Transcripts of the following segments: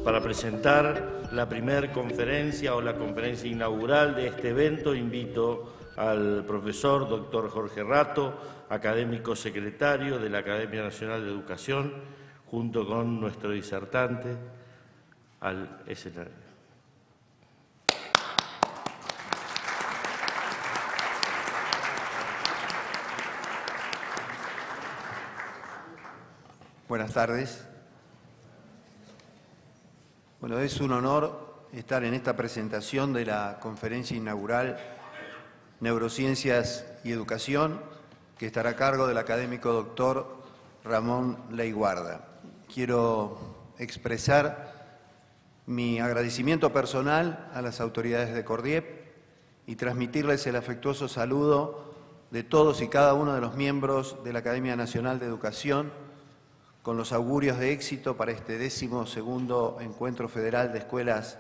Para presentar la primera conferencia o la conferencia inaugural de este evento, invito al profesor Dr. Jorge Rato, académico secretario de la Academia Nacional de Educación, junto con nuestro disertante, al escenario. Buenas tardes. Bueno, es un honor estar en esta presentación de la conferencia inaugural Neurociencias y Educación, que estará a cargo del académico doctor Ramón Leiguarda. Quiero expresar mi agradecimiento personal a las autoridades de CORDIEP y transmitirles el afectuoso saludo de todos y cada uno de los miembros de la Academia Nacional de Educación, con los augurios de éxito para este 12º Encuentro Federal de Escuelas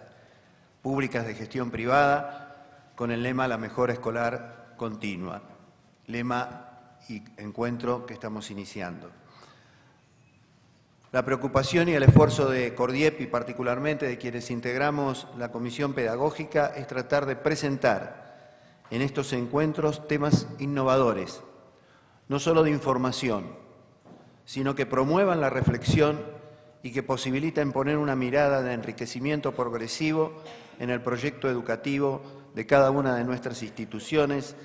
Públicas de Gestión Privada, con el lema La Mejora Escolar Continua, lema y encuentro que estamos iniciando. La preocupación y el esfuerzo de CORDIEP y particularmente de quienes integramos la Comisión Pedagógica es tratar de presentar en estos encuentros temas innovadores, no solo de información, sino que promuevan la reflexión y que posibiliten poner una mirada de enriquecimiento progresivo en el proyecto educativo de cada una de nuestras instituciones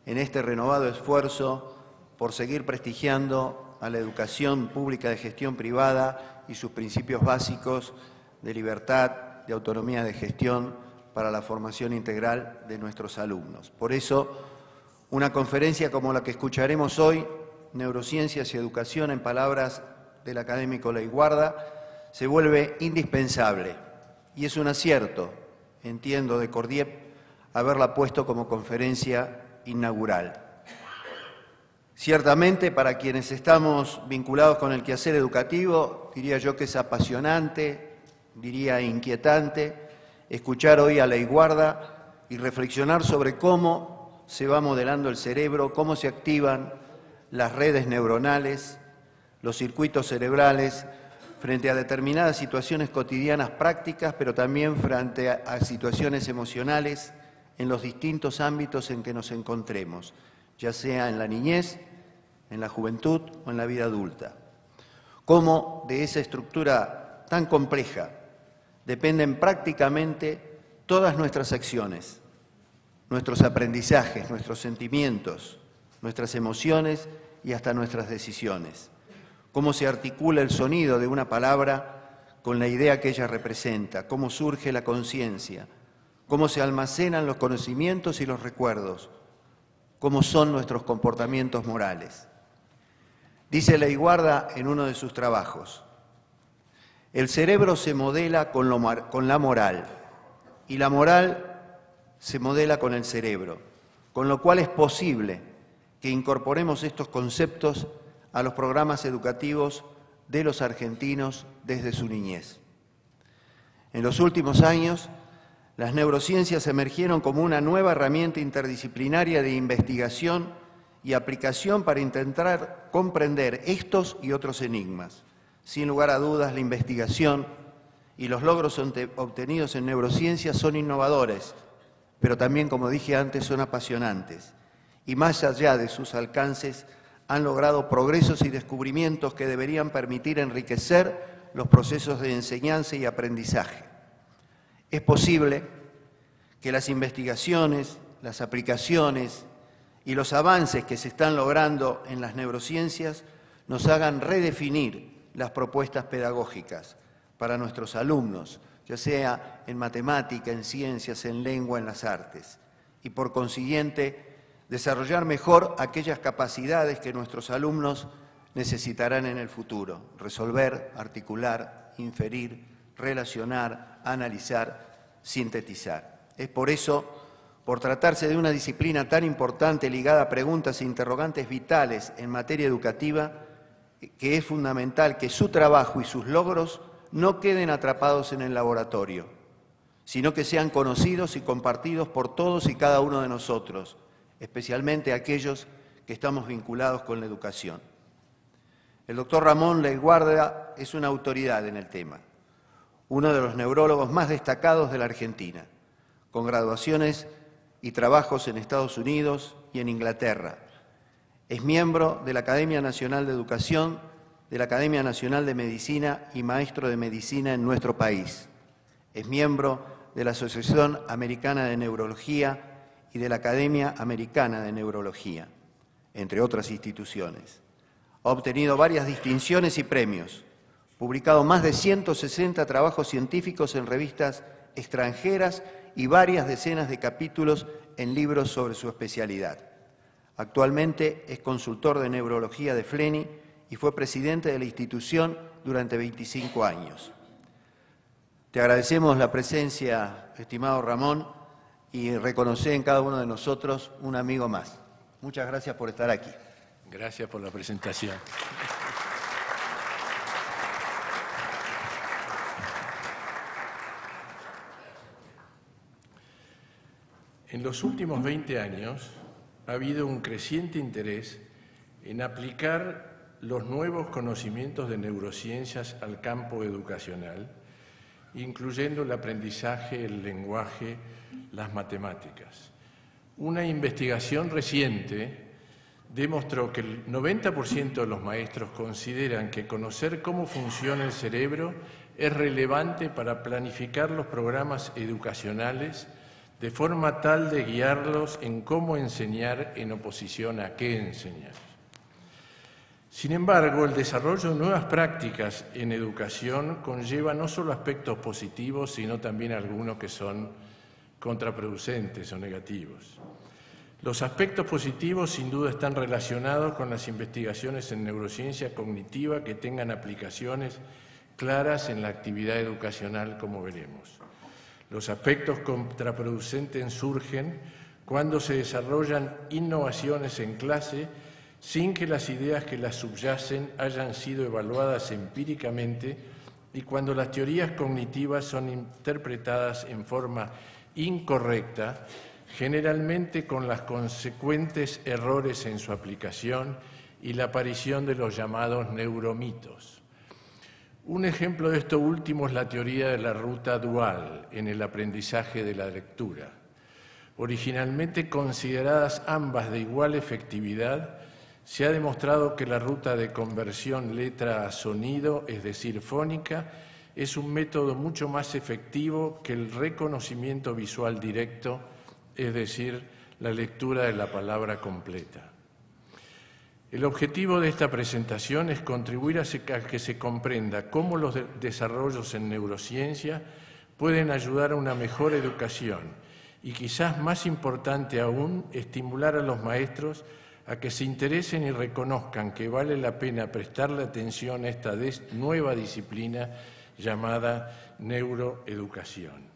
en este renovado esfuerzo por seguir prestigiando a la educación pública de gestión privada y sus principios básicos de libertad, de autonomía de gestión para la formación integral de nuestros alumnos. Por eso, una conferencia como la que escucharemos hoy, Neurociencias y Educación, en palabras del académico Leiguarda, se vuelve indispensable. Y es un acierto, entiendo, de CORDIEP haberla puesto como conferencia inaugural. Ciertamente, para quienes estamos vinculados con el quehacer educativo, diría yo que es apasionante, diría inquietante, escuchar hoy a Leiguarda y reflexionar sobre cómo se va modelando el cerebro, cómo se activan las redes neuronales, los circuitos cerebrales, frente a determinadas situaciones cotidianas prácticas, pero también frente a situaciones emocionales en los distintos ámbitos en que nos encontremos, ya sea en la niñez, en la juventud o en la vida adulta. Cómo de esa estructura tan compleja dependen prácticamente todas nuestras acciones, nuestros aprendizajes, nuestros sentimientos, nuestras emociones y hasta nuestras decisiones. Cómo se articula el sonido de una palabra con la idea que ella representa, cómo surge la conciencia, cómo se almacenan los conocimientos y los recuerdos, cómo son nuestros comportamientos morales. Dice Leiguarda en uno de sus trabajos: el cerebro se modela con la moral y la moral se modela con el cerebro, con lo cual es posible que incorporemos estos conceptos a los programas educativos de los argentinos desde su niñez. En los últimos años, las neurociencias emergieron como una nueva herramienta interdisciplinaria de investigación y aplicación para intentar comprender estos y otros enigmas. Sin lugar a dudas, la investigación y los logros obtenidos en neurociencias son innovadores, pero también, como dije antes, son apasionantes. Y más allá de sus alcances, han logrado progresos y descubrimientos que deberían permitir enriquecer los procesos de enseñanza y aprendizaje. Es posible que las investigaciones, las aplicaciones y los avances que se están logrando en las neurociencias nos hagan redefinir las propuestas pedagógicas para nuestros alumnos, ya sea en matemática, en ciencias, en lengua, en las artes, y por consiguiente desarrollar mejor aquellas capacidades que nuestros alumnos necesitarán en el futuro: resolver, articular, inferir, relacionar, analizar, sintetizar. Es por eso, por tratarse de una disciplina tan importante ligada a preguntas e interrogantes vitales en materia educativa, que es fundamental que su trabajo y sus logros no queden atrapados en el laboratorio, sino que sean conocidos y compartidos por todos y cada uno de nosotros, especialmente aquellos que estamos vinculados con la educación. El doctor Ramón Leiguarda es una autoridad en el tema, uno de los neurólogos más destacados de la Argentina, con graduaciones y trabajos en Estados Unidos y en Inglaterra. Es miembro de la Academia Nacional de Educación, de la Academia Nacional de Medicina y maestro de medicina en nuestro país. Es miembro de la Asociación Americana de Neurología y de la Academia Americana de Neurología, entre otras instituciones. Ha obtenido varias distinciones y premios, publicado más de 160 trabajos científicos en revistas extranjeras y varias decenas de capítulos en libros sobre su especialidad. Actualmente es consultor de neurología de FLENI y fue presidente de la institución durante 25 años. Te agradecemos la presencia, estimado Ramón, y reconocer en cada uno de nosotros un amigo más. Muchas gracias por estar aquí. Gracias por la presentación. En los últimos 20 años ha habido un creciente interés en aplicar los nuevos conocimientos de neurociencias al campo educacional, incluyendo el aprendizaje, el lenguaje, las matemáticas. Una investigación reciente demostró que el 90% de los maestros consideran que conocer cómo funciona el cerebro es relevante para planificar los programas educacionales de forma tal de guiarlos en cómo enseñar en oposición a qué enseñar. Sin embargo, el desarrollo de nuevas prácticas en educación conlleva no solo aspectos positivos, sino también algunos que son contraproducentes o negativos. Los aspectos positivos sin duda están relacionados con las investigaciones en neurociencia cognitiva que tengan aplicaciones claras en la actividad educacional, como veremos. Los aspectos contraproducentes surgen cuando se desarrollan innovaciones en clase sin que las ideas que las subyacen hayan sido evaluadas empíricamente y cuando las teorías cognitivas son interpretadas en forma incorrecta, generalmente con los consecuentes errores en su aplicación y la aparición de los llamados neuromitos. Un ejemplo de esto último es la teoría de la ruta dual en el aprendizaje de la lectura. Originalmente consideradas ambas de igual efectividad, se ha demostrado que la ruta de conversión letra a sonido, es decir, fónica, es un método mucho más efectivo que el reconocimiento visual directo, es decir, la lectura de la palabra completa. El objetivo de esta presentación es contribuir a que se comprenda cómo los desarrollos en neurociencia pueden ayudar a una mejor educación y, quizás más importante aún, estimular a los maestros a que se interesen y reconozcan que vale la pena prestarle atención a esta nueva disciplina llamada neuroeducación.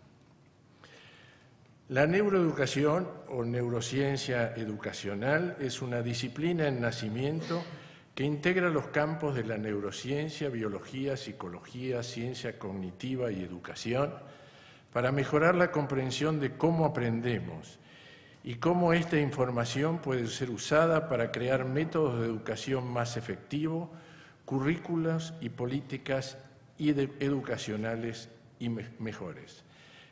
La neuroeducación o neurociencia educacional es una disciplina en nacimiento que integra los campos de la neurociencia, biología, psicología, ciencia cognitiva y educación para mejorar la comprensión de cómo aprendemos y cómo esta información puede ser usada para crear métodos de educación más efectivos, currículos y políticas educacionales y mejores.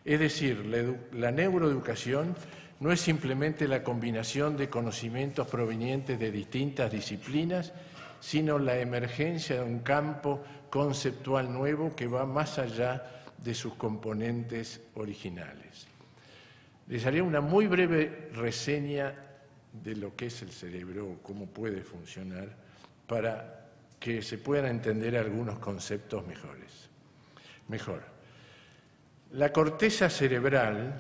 Es decir, la neuroeducación no es simplemente la combinación de conocimientos provenientes de distintas disciplinas, sino la emergencia de un campo conceptual nuevo que va más allá de sus componentes originales. Les haré una muy breve reseña de lo que es el cerebro o cómo puede funcionar para que se puedan entender algunos conceptos mejor. La corteza cerebral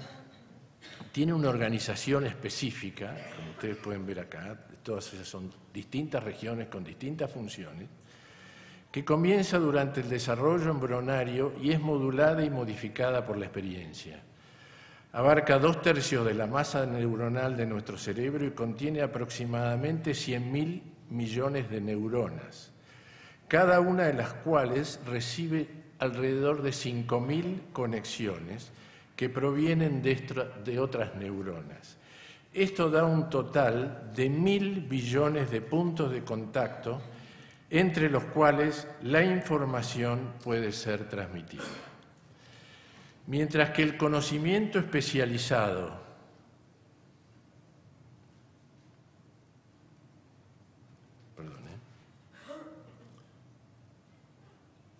tiene una organización específica, como ustedes pueden ver acá, todas esas son distintas regiones con distintas funciones, que comienza durante el desarrollo embrionario y es modulada y modificada por la experiencia. Abarca 2/3 de la masa neuronal de nuestro cerebro y contiene aproximadamente 100.000 millones de neuronas, cada una de las cuales recibe alrededor de 5.000 conexiones que provienen de otras neuronas. Esto da un total de 1000 billones de puntos de contacto entre los cuales la información puede ser transmitida. Mientras que el conocimiento especializado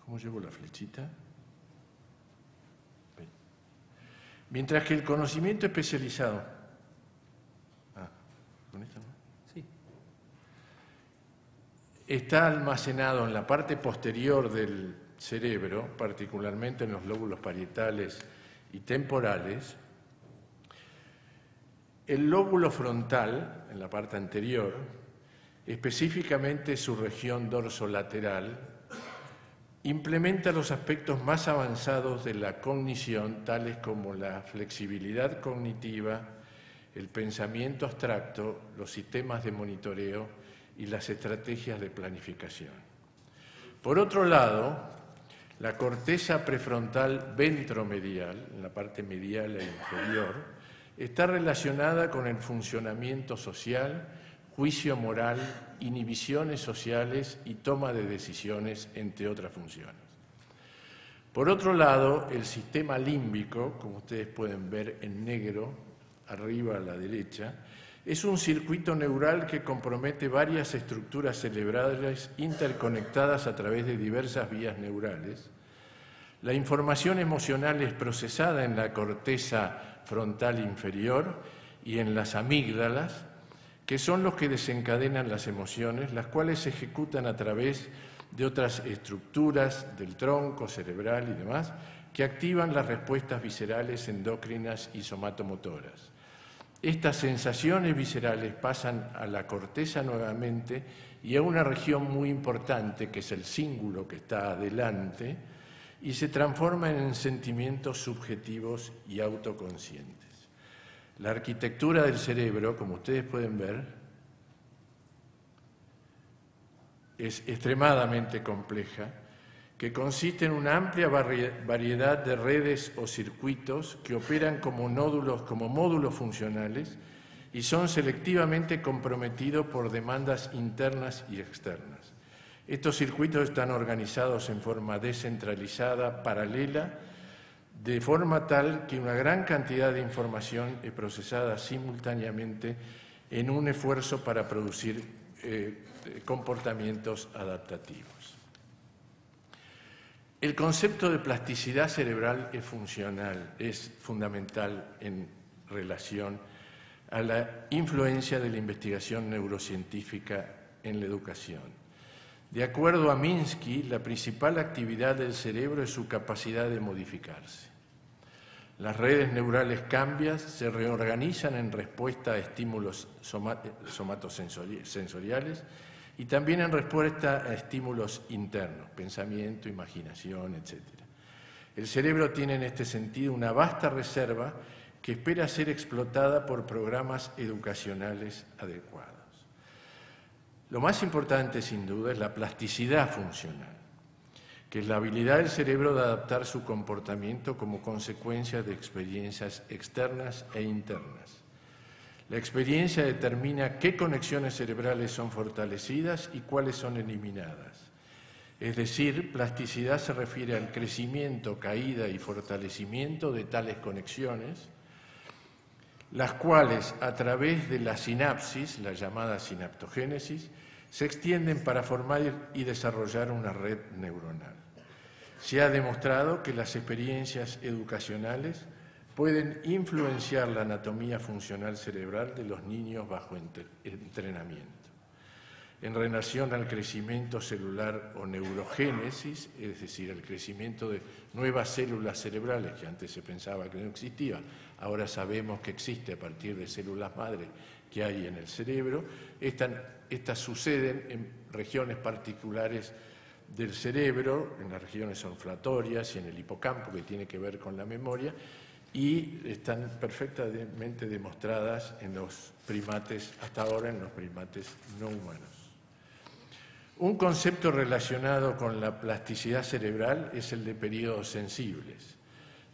¿cómo llevo la flechita? Mientras que el conocimiento especializado ¿con esto no? Sí. Está almacenado en la parte posterior del cerebro, particularmente en los lóbulos parietales y temporales. El lóbulo frontal, en la parte anterior, específicamente su región dorsolateral, implementa los aspectos más avanzados de la cognición, tales como la flexibilidad cognitiva, el pensamiento abstracto, los sistemas de monitoreo y las estrategias de planificación. Por otro lado, la corteza prefrontal ventromedial, en la parte medial e inferior, está relacionada con el funcionamiento social, juicio moral, inhibiciones sociales y toma de decisiones, entre otras funciones. Por otro lado, el sistema límbico, como ustedes pueden ver en negro, arriba a la derecha, es un circuito neural que compromete varias estructuras cerebrales interconectadas a través de diversas vías neurales. La información emocional es procesada en la corteza frontal inferior y en las amígdalas, que son los que desencadenan las emociones, las cuales se ejecutan a través de otras estructuras del tronco cerebral y demás, que activan las respuestas viscerales, endócrinas y somatomotoras. Estas sensaciones viscerales pasan a la corteza nuevamente y a una región muy importante, que es el cíngulo que está adelante, y se transforman en sentimientos subjetivos y autoconscientes. La arquitectura del cerebro, como ustedes pueden ver, es extremadamente compleja, que consiste en una amplia variedad de redes o circuitos que operan como módulos funcionales y son selectivamente comprometidos por demandas internas y externas. Estos circuitos están organizados en forma descentralizada, paralela, de forma tal que una gran cantidad de información es procesada simultáneamente en un esfuerzo para producir comportamientos adaptativos. El concepto de plasticidad cerebral es funcional, es fundamental en relación a la influencia de la investigación neurocientífica en la educación. De acuerdo a Minsky, la principal actividad del cerebro es su capacidad de modificarse. Las redes neurales cambian, se reorganizan en respuesta a estímulos somatosensoriales y también en respuesta a estímulos internos, pensamiento, imaginación, etc. El cerebro tiene en este sentido una vasta reserva que espera ser explotada por programas educacionales adecuados. Lo más importante, sin duda, es la plasticidad funcional, que es la habilidad del cerebro de adaptar su comportamiento como consecuencia de experiencias externas e internas. La experiencia determina qué conexiones cerebrales son fortalecidas y cuáles son eliminadas. Es decir, plasticidad se refiere al crecimiento, caída y fortalecimiento de tales conexiones, las cuales, a través de la sinapsis, la llamada sinaptogénesis, se extienden para formar y desarrollar una red neuronal. Se ha demostrado que las experiencias educacionales pueden influenciar la anatomía funcional cerebral de los niños bajo entrenamiento. En relación al crecimiento celular o neurogénesis, es decir, el crecimiento de nuevas células cerebrales, que antes se pensaba que no existía, ahora sabemos que existe a partir de células madre que hay en el cerebro, estas suceden en regiones particulares del cerebro, en las regiones olfatorias y en el hipocampo, que tiene que ver con la memoria, y están perfectamente demostradas en los primates, hasta ahora en los primates no humanos. Un concepto relacionado con la plasticidad cerebral es el de periodos sensibles.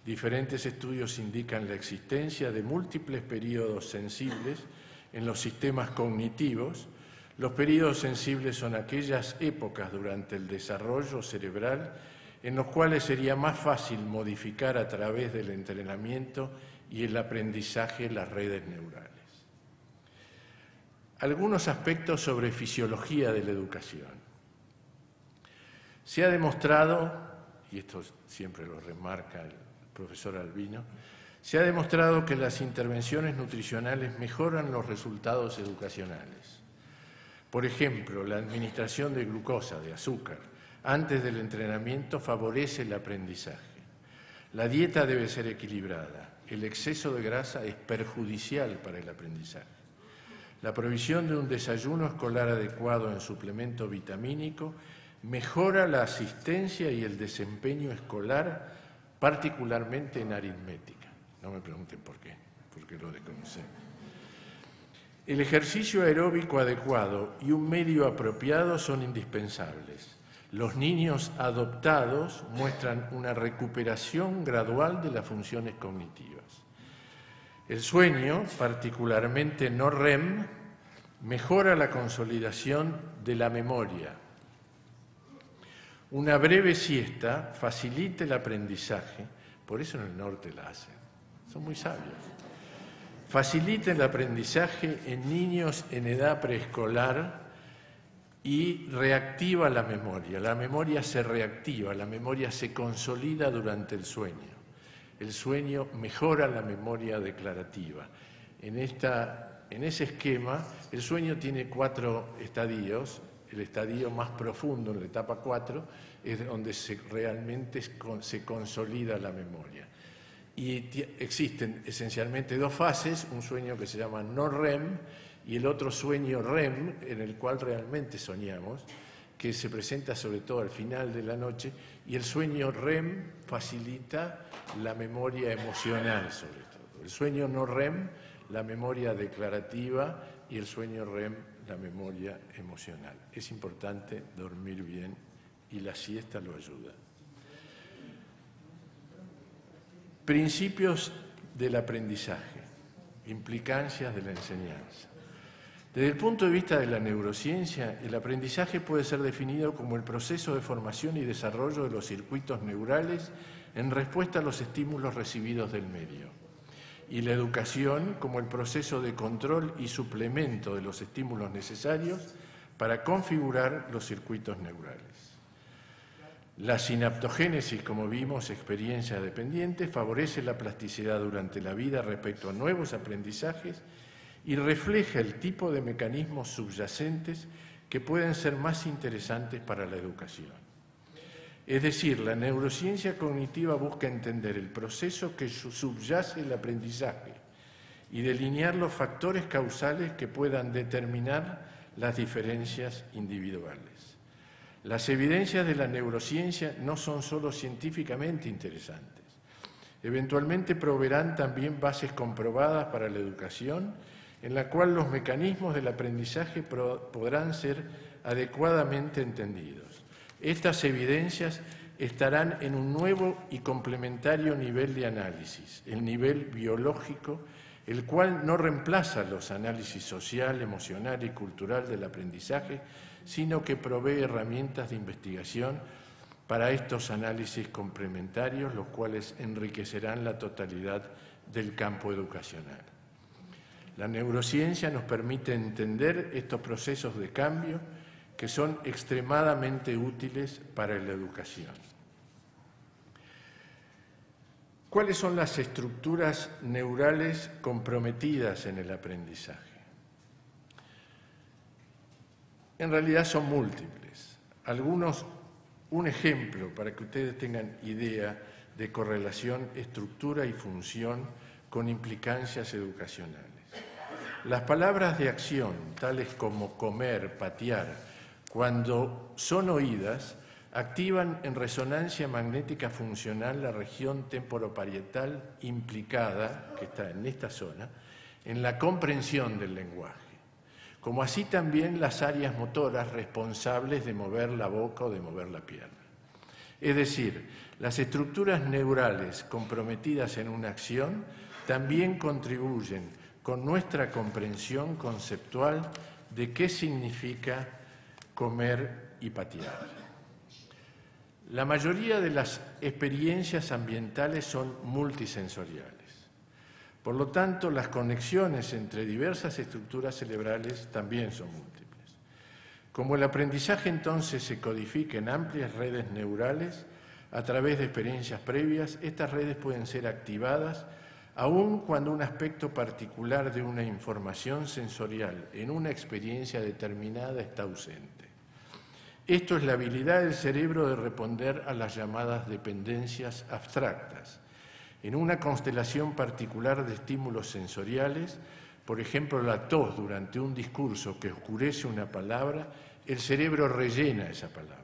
Diferentes estudios indican la existencia de múltiples períodos sensibles en los sistemas cognitivos. Los períodos sensibles son aquellas épocas durante el desarrollo cerebral en los cuales sería más fácil modificar a través del entrenamiento y el aprendizaje las redes neurales. Algunos aspectos sobre fisiología de la educación. Se ha demostrado, y esto siempre lo remarca el profesor Albino, se ha demostrado que las intervenciones nutricionales mejoran los resultados educacionales. Por ejemplo, la administración de glucosa, de azúcar, antes del entrenamiento favorece el aprendizaje. La dieta debe ser equilibrada. El exceso de grasa es perjudicial para el aprendizaje. La provisión de un desayuno escolar adecuado en suplemento vitamínico mejora la asistencia y el desempeño escolar, particularmente en aritmética. No me pregunten por qué, porque lo desconocemos. El ejercicio aeróbico adecuado y un medio apropiado son indispensables. Los niños adoptados muestran una recuperación gradual de las funciones cognitivas. El sueño, particularmente no REM, mejora la consolidación de la memoria. Una breve siesta facilita el aprendizaje, por eso en el norte la hacen, son muy sabios. Facilita el aprendizaje en niños en edad preescolar y reactiva la memoria. La memoria se reactiva, la memoria se consolida durante el sueño. El sueño mejora la memoria declarativa. En ese esquema, el sueño tiene 4 estadios. El estadio más profundo, en la etapa 4, es donde realmente se consolida la memoria. Y existen esencialmente 2 fases, un sueño que se llama no REM y el otro sueño REM, en el cual realmente soñamos, que se presenta sobre todo al final de la noche, y el sueño REM facilita la memoria emocional sobre todo. El sueño no REM, la memoria declarativa, y el sueño REM, la memoria emocional. Es importante dormir bien y la siesta lo ayuda. Principios del aprendizaje, implicancias de la enseñanza. Desde el punto de vista de la neurociencia, el aprendizaje puede ser definido como el proceso de formación y desarrollo de los circuitos neurales en respuesta a los estímulos recibidos del medio, y la educación como el proceso de control y suplemento de los estímulos necesarios para configurar los circuitos neurales. La sinaptogénesis, como vimos, experiencia dependiente, favorece la plasticidad durante la vida respecto a nuevos aprendizajes y refleja el tipo de mecanismos subyacentes que pueden ser más interesantes para la educación. Es decir, la neurociencia cognitiva busca entender el proceso que subyace el aprendizaje y delinear los factores causales que puedan determinar las diferencias individuales. Las evidencias de la neurociencia no son solo científicamente interesantes. Eventualmente proveerán también bases comprobadas para la educación, en la cual los mecanismos del aprendizaje podrán ser adecuadamente entendidos. Estas evidencias estarán en un nuevo y complementario nivel de análisis, el nivel biológico, el cual no reemplaza los análisis social, emocional y cultural del aprendizaje, sino que provee herramientas de investigación para estos análisis complementarios, los cuales enriquecerán la totalidad del campo educacional. La neurociencia nos permite entender estos procesos de cambio que son extremadamente útiles para la educación. ¿Cuáles son las estructuras neurales comprometidas en el aprendizaje? En realidad son múltiples. Un ejemplo para que ustedes tengan idea de correlación, estructura y función con implicancias educacionales. Las palabras de acción, tales como comer, patear, cuando son oídas, activan en resonancia magnética funcional la región temporoparietal implicada, que está en esta zona, en la comprensión del lenguaje, como así también las áreas motoras responsables de mover la boca o de mover la pierna. Es decir, las estructuras neurales comprometidas en una acción también contribuyen con nuestra comprensión conceptual de qué significa comer y patear. La mayoría de las experiencias ambientales son multisensoriales. Por lo tanto, las conexiones entre diversas estructuras cerebrales también son múltiples. Como el aprendizaje entonces se codifica en amplias redes neurales, a través de experiencias previas, estas redes pueden ser activadas aun cuando un aspecto particular de una información sensorial en una experiencia determinada está ausente. Esto es la habilidad del cerebro de responder a las llamadas dependencias abstractas. En una constelación particular de estímulos sensoriales, por ejemplo la tos durante un discurso que oscurece una palabra, el cerebro rellena esa palabra.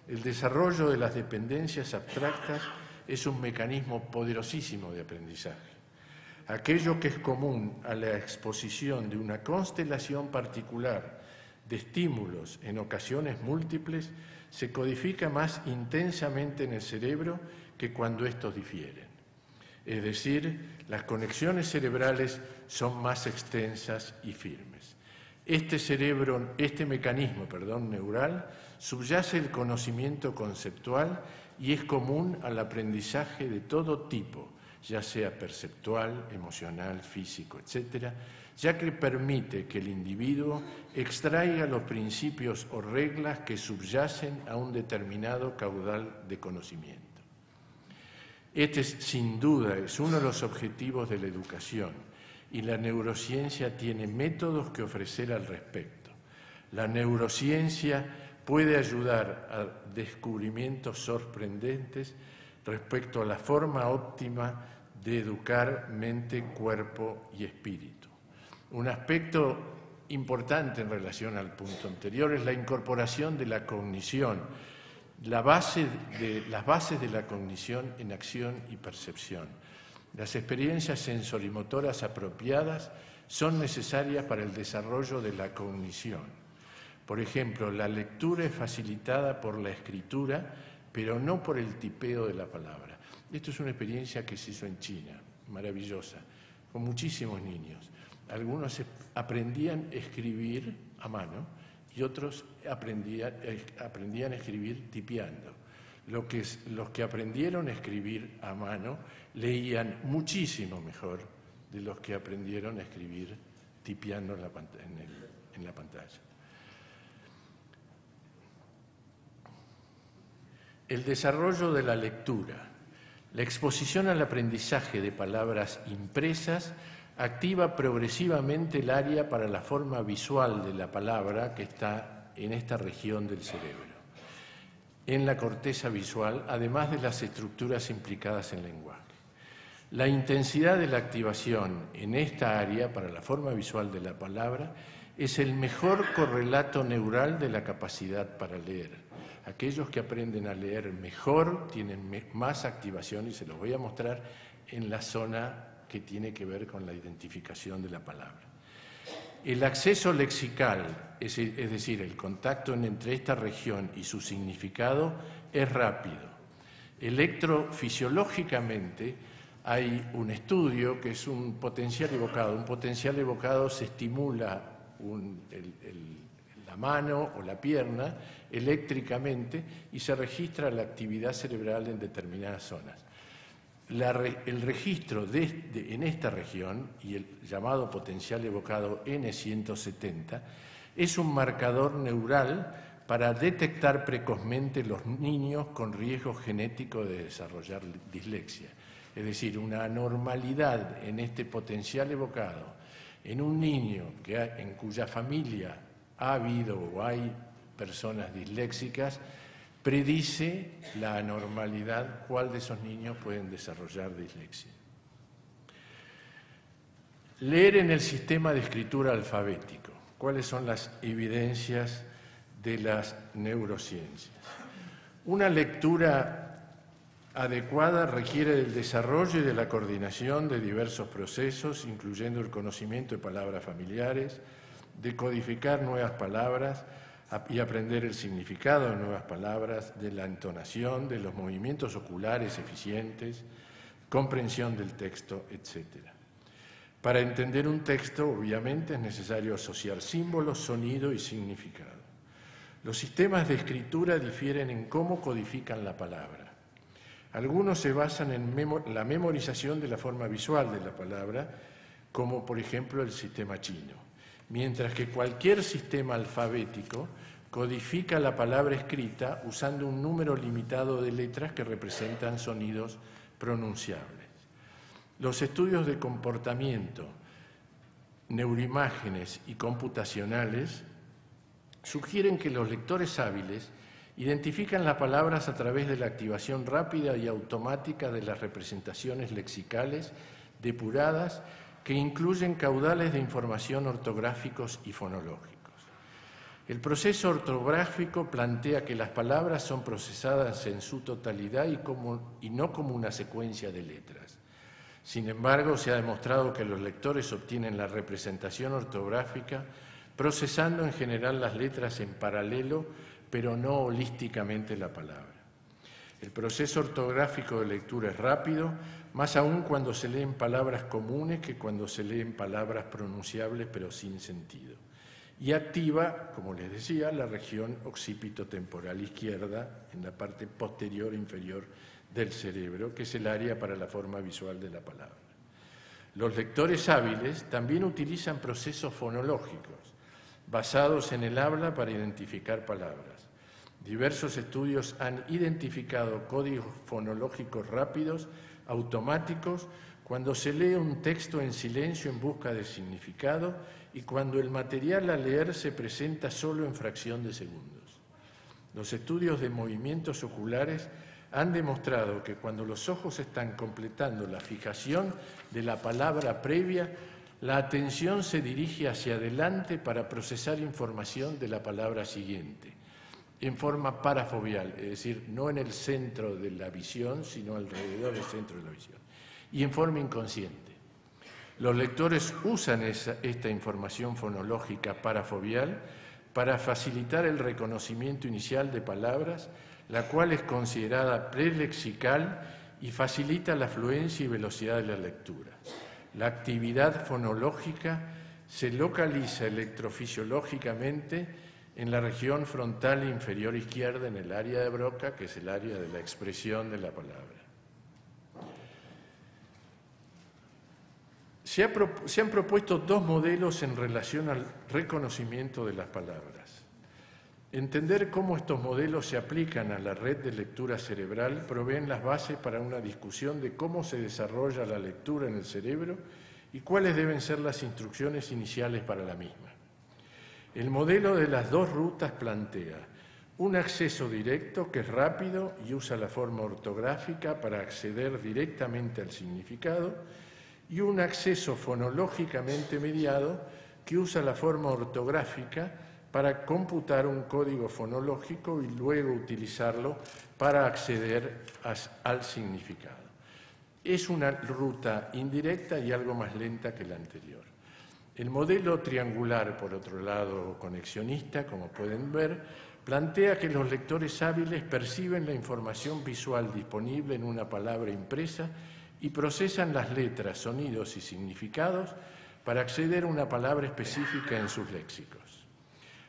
El desarrollo de las dependencias abstractas es un mecanismo poderosísimo de aprendizaje. Aquello que es común a la exposición de una constelación particular de estímulos en ocasiones múltiples se codifica más intensamente en el cerebro que cuando estos difieren. Es decir, las conexiones cerebrales son más extensas y firmes. Este mecanismo neural subyace el conocimiento conceptual y es común al aprendizaje de todo tipo, ya sea perceptual, emocional, físico, etc., ya que permite que el individuo extraiga los principios o reglas que subyacen a un determinado caudal de conocimiento. Este, sin duda, es uno de los objetivos de la educación y la neurociencia tiene métodos que ofrecer al respecto. La neurociencia puede ayudar a descubrimientos sorprendentes respecto a la forma óptima de educar mente, cuerpo y espíritu. Un aspecto importante en relación al punto anterior es la incorporación de la cognición, las bases de la cognición en acción y percepción. Las experiencias sensorimotoras apropiadas son necesarias para el desarrollo de la cognición. Por ejemplo, la lectura es facilitada por la escritura, pero no por el tipeo de la palabra. Esto es una experiencia que se hizo en China, maravillosa, con muchísimos niños. Algunos aprendían a escribir a mano y otros aprendían a escribir tipeando. Los que aprendieron a escribir a mano leían muchísimo mejor de los que aprendieron a escribir tipeando en la pantalla. El desarrollo de la lectura. La exposición al aprendizaje de palabras impresas activa progresivamente el área para la forma visual de la palabra que está en esta región del cerebro, en la corteza visual, además de las estructuras implicadas en lenguaje. La intensidad de la activación en esta área para la forma visual de la palabra es el mejor correlato neural de la capacidad para leer. Aquellos que aprenden a leer mejor tienen más activación y se los voy a mostrar en la zona que tiene que ver con la identificación de la palabra. El acceso lexical, es decir, el contacto entre esta región y su significado, es rápido. Electrofisiológicamente hay un estudio que es un potencial evocado. Un potencial evocado se estimula la mano o la pierna eléctricamente y se registra la actividad cerebral en determinadas zonas. El registro en esta región, y el llamado potencial evocado N170, es un marcador neural para detectar precozmente los niños con riesgo genético de desarrollar dislexia. Es decir, una anormalidad en este potencial evocado en un niño en cuya familia ha habido o hay personas disléxicas, predice la anormalidad, cuál de esos niños pueden desarrollar dislexia. Leer en el sistema de escritura alfabético. ¿Cuáles son las evidencias de las neurociencias? Una lectura adecuada requiere del desarrollo y de la coordinación de diversos procesos, incluyendo el conocimiento de palabras familiares, de codificar nuevas palabras, y aprender el significado de nuevas palabras, de la entonación, de los movimientos oculares eficientes, comprensión del texto, etc. Para entender un texto, obviamente, es necesario asociar símbolos, sonido y significado. Los sistemas de escritura difieren en cómo codifican la palabra. Algunos se basan en la memorización de la forma visual de la palabra, como por ejemplo el sistema chino, mientras que cualquier sistema alfabético codifica la palabra escrita usando un número limitado de letras que representan sonidos pronunciables. Los estudios de comportamiento, neuroimágenes y computacionales sugieren que los lectores hábiles identifican las palabras a través de la activación rápida y automática de las representaciones lexicales depuradas que incluyen caudales de información ortográficos y fonológicos. El proceso ortográfico plantea que las palabras son procesadas en su totalidad y no como una secuencia de letras. Sin embargo, se ha demostrado que los lectores obtienen la representación ortográfica procesando en general las letras en paralelo, pero no holísticamente la palabra. El proceso ortográfico de lectura es rápido, más aún cuando se leen palabras comunes que cuando se leen palabras pronunciables pero sin sentido. Y activa, como les decía, la región occipitotemporal izquierda en la parte posterior e inferior del cerebro, que es el área para la forma visual de la palabra. Los lectores hábiles también utilizan procesos fonológicos basados en el habla para identificar palabras. Diversos estudios han identificado códigos fonológicos rápidos, automáticos, cuando se lee un texto en silencio en busca de significado y cuando el material a leer se presenta solo en fracción de segundos. Los estudios de movimientos oculares han demostrado que cuando los ojos están completando la fijación de la palabra previa, la atención se dirige hacia adelante para procesar información de la palabra siguiente, en forma parafoveal, es decir, no en el centro de la visión, sino alrededor del centro de la visión, y en forma inconsciente. Los lectores usan esta información fonológica parafoveal para facilitar el reconocimiento inicial de palabras, la cual es considerada prelexical y facilita la fluencia y velocidad de la lectura. La actividad fonológica se localiza electrofisiológicamente en la región frontal inferior izquierda, en el área de Broca, que es el área de la expresión de la palabra. Se han propuesto dos modelos en relación al reconocimiento de las palabras. Entender cómo estos modelos se aplican a la red de lectura cerebral proveen las bases para una discusión de cómo se desarrolla la lectura en el cerebro y cuáles deben ser las instrucciones iniciales para la misma. El modelo de las dos rutas plantea un acceso directo que es rápido y usa la forma ortográfica para acceder directamente al significado y un acceso fonológicamente mediado que usa la forma ortográfica para computar un código fonológico y luego utilizarlo para acceder al significado. Es una ruta indirecta y algo más lenta que la anterior. El modelo triangular, por otro lado, conexionista, como pueden ver, plantea que los lectores hábiles perciben la información visual disponible en una palabra impresa y procesan las letras, sonidos y significados para acceder a una palabra específica en sus léxicos.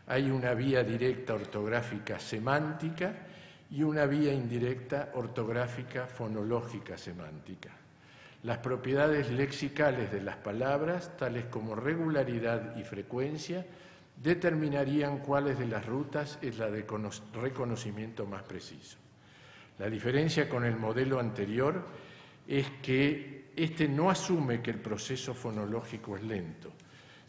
Hay una vía directa ortográfica semántica y una vía indirecta ortográfica fonológica semántica. Las propiedades lexicales de las palabras, tales como regularidad y frecuencia, determinarían cuáles de las rutas es la de reconocimiento más preciso. La diferencia con el modelo anterior es que este no asume que el proceso fonológico es lento.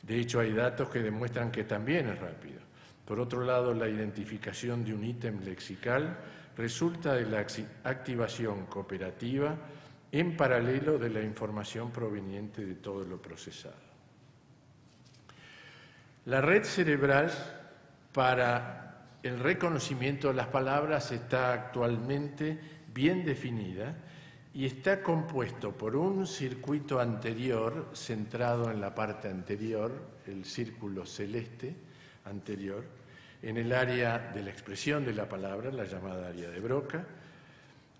De hecho, hay datos que demuestran que también es rápido. Por otro lado, la identificación de un ítem lexical resulta de la activación cooperativa en paralelo de la información proveniente de todo lo procesado. La red cerebral para el reconocimiento de las palabras está actualmente bien definida y está compuesto por un circuito anterior centrado en la parte anterior, el círculo celeste anterior, en el área de la expresión de la palabra, la llamada área de Broca,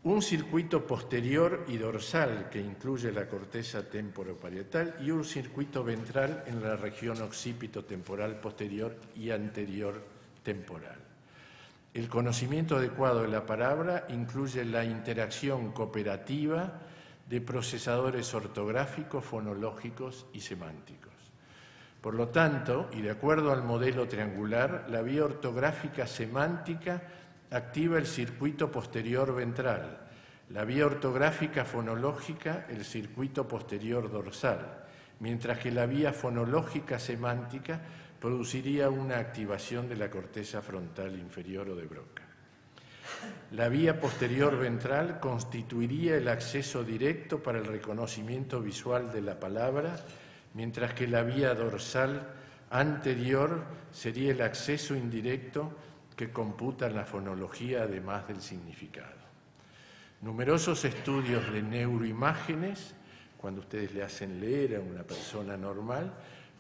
un circuito posterior y dorsal que incluye la corteza temporoparietal y un circuito ventral en la región occipito-temporal posterior y anterior temporal. El conocimiento adecuado de la palabra incluye la interacción cooperativa de procesadores ortográficos, fonológicos y semánticos. Por lo tanto, y de acuerdo al modelo triangular, la vía ortográfica semántica activa el circuito posterior ventral, la vía ortográfica fonológica el circuito posterior dorsal, mientras que la vía fonológica semántica produciría una activación de la corteza frontal inferior o de Broca. La vía posterior ventral constituiría el acceso directo para el reconocimiento visual de la palabra, mientras que la vía dorsal anterior sería el acceso indirecto que computa la fonología además del significado. Numerosos estudios de neuroimágenes, cuando ustedes le hacen leer a una persona normal,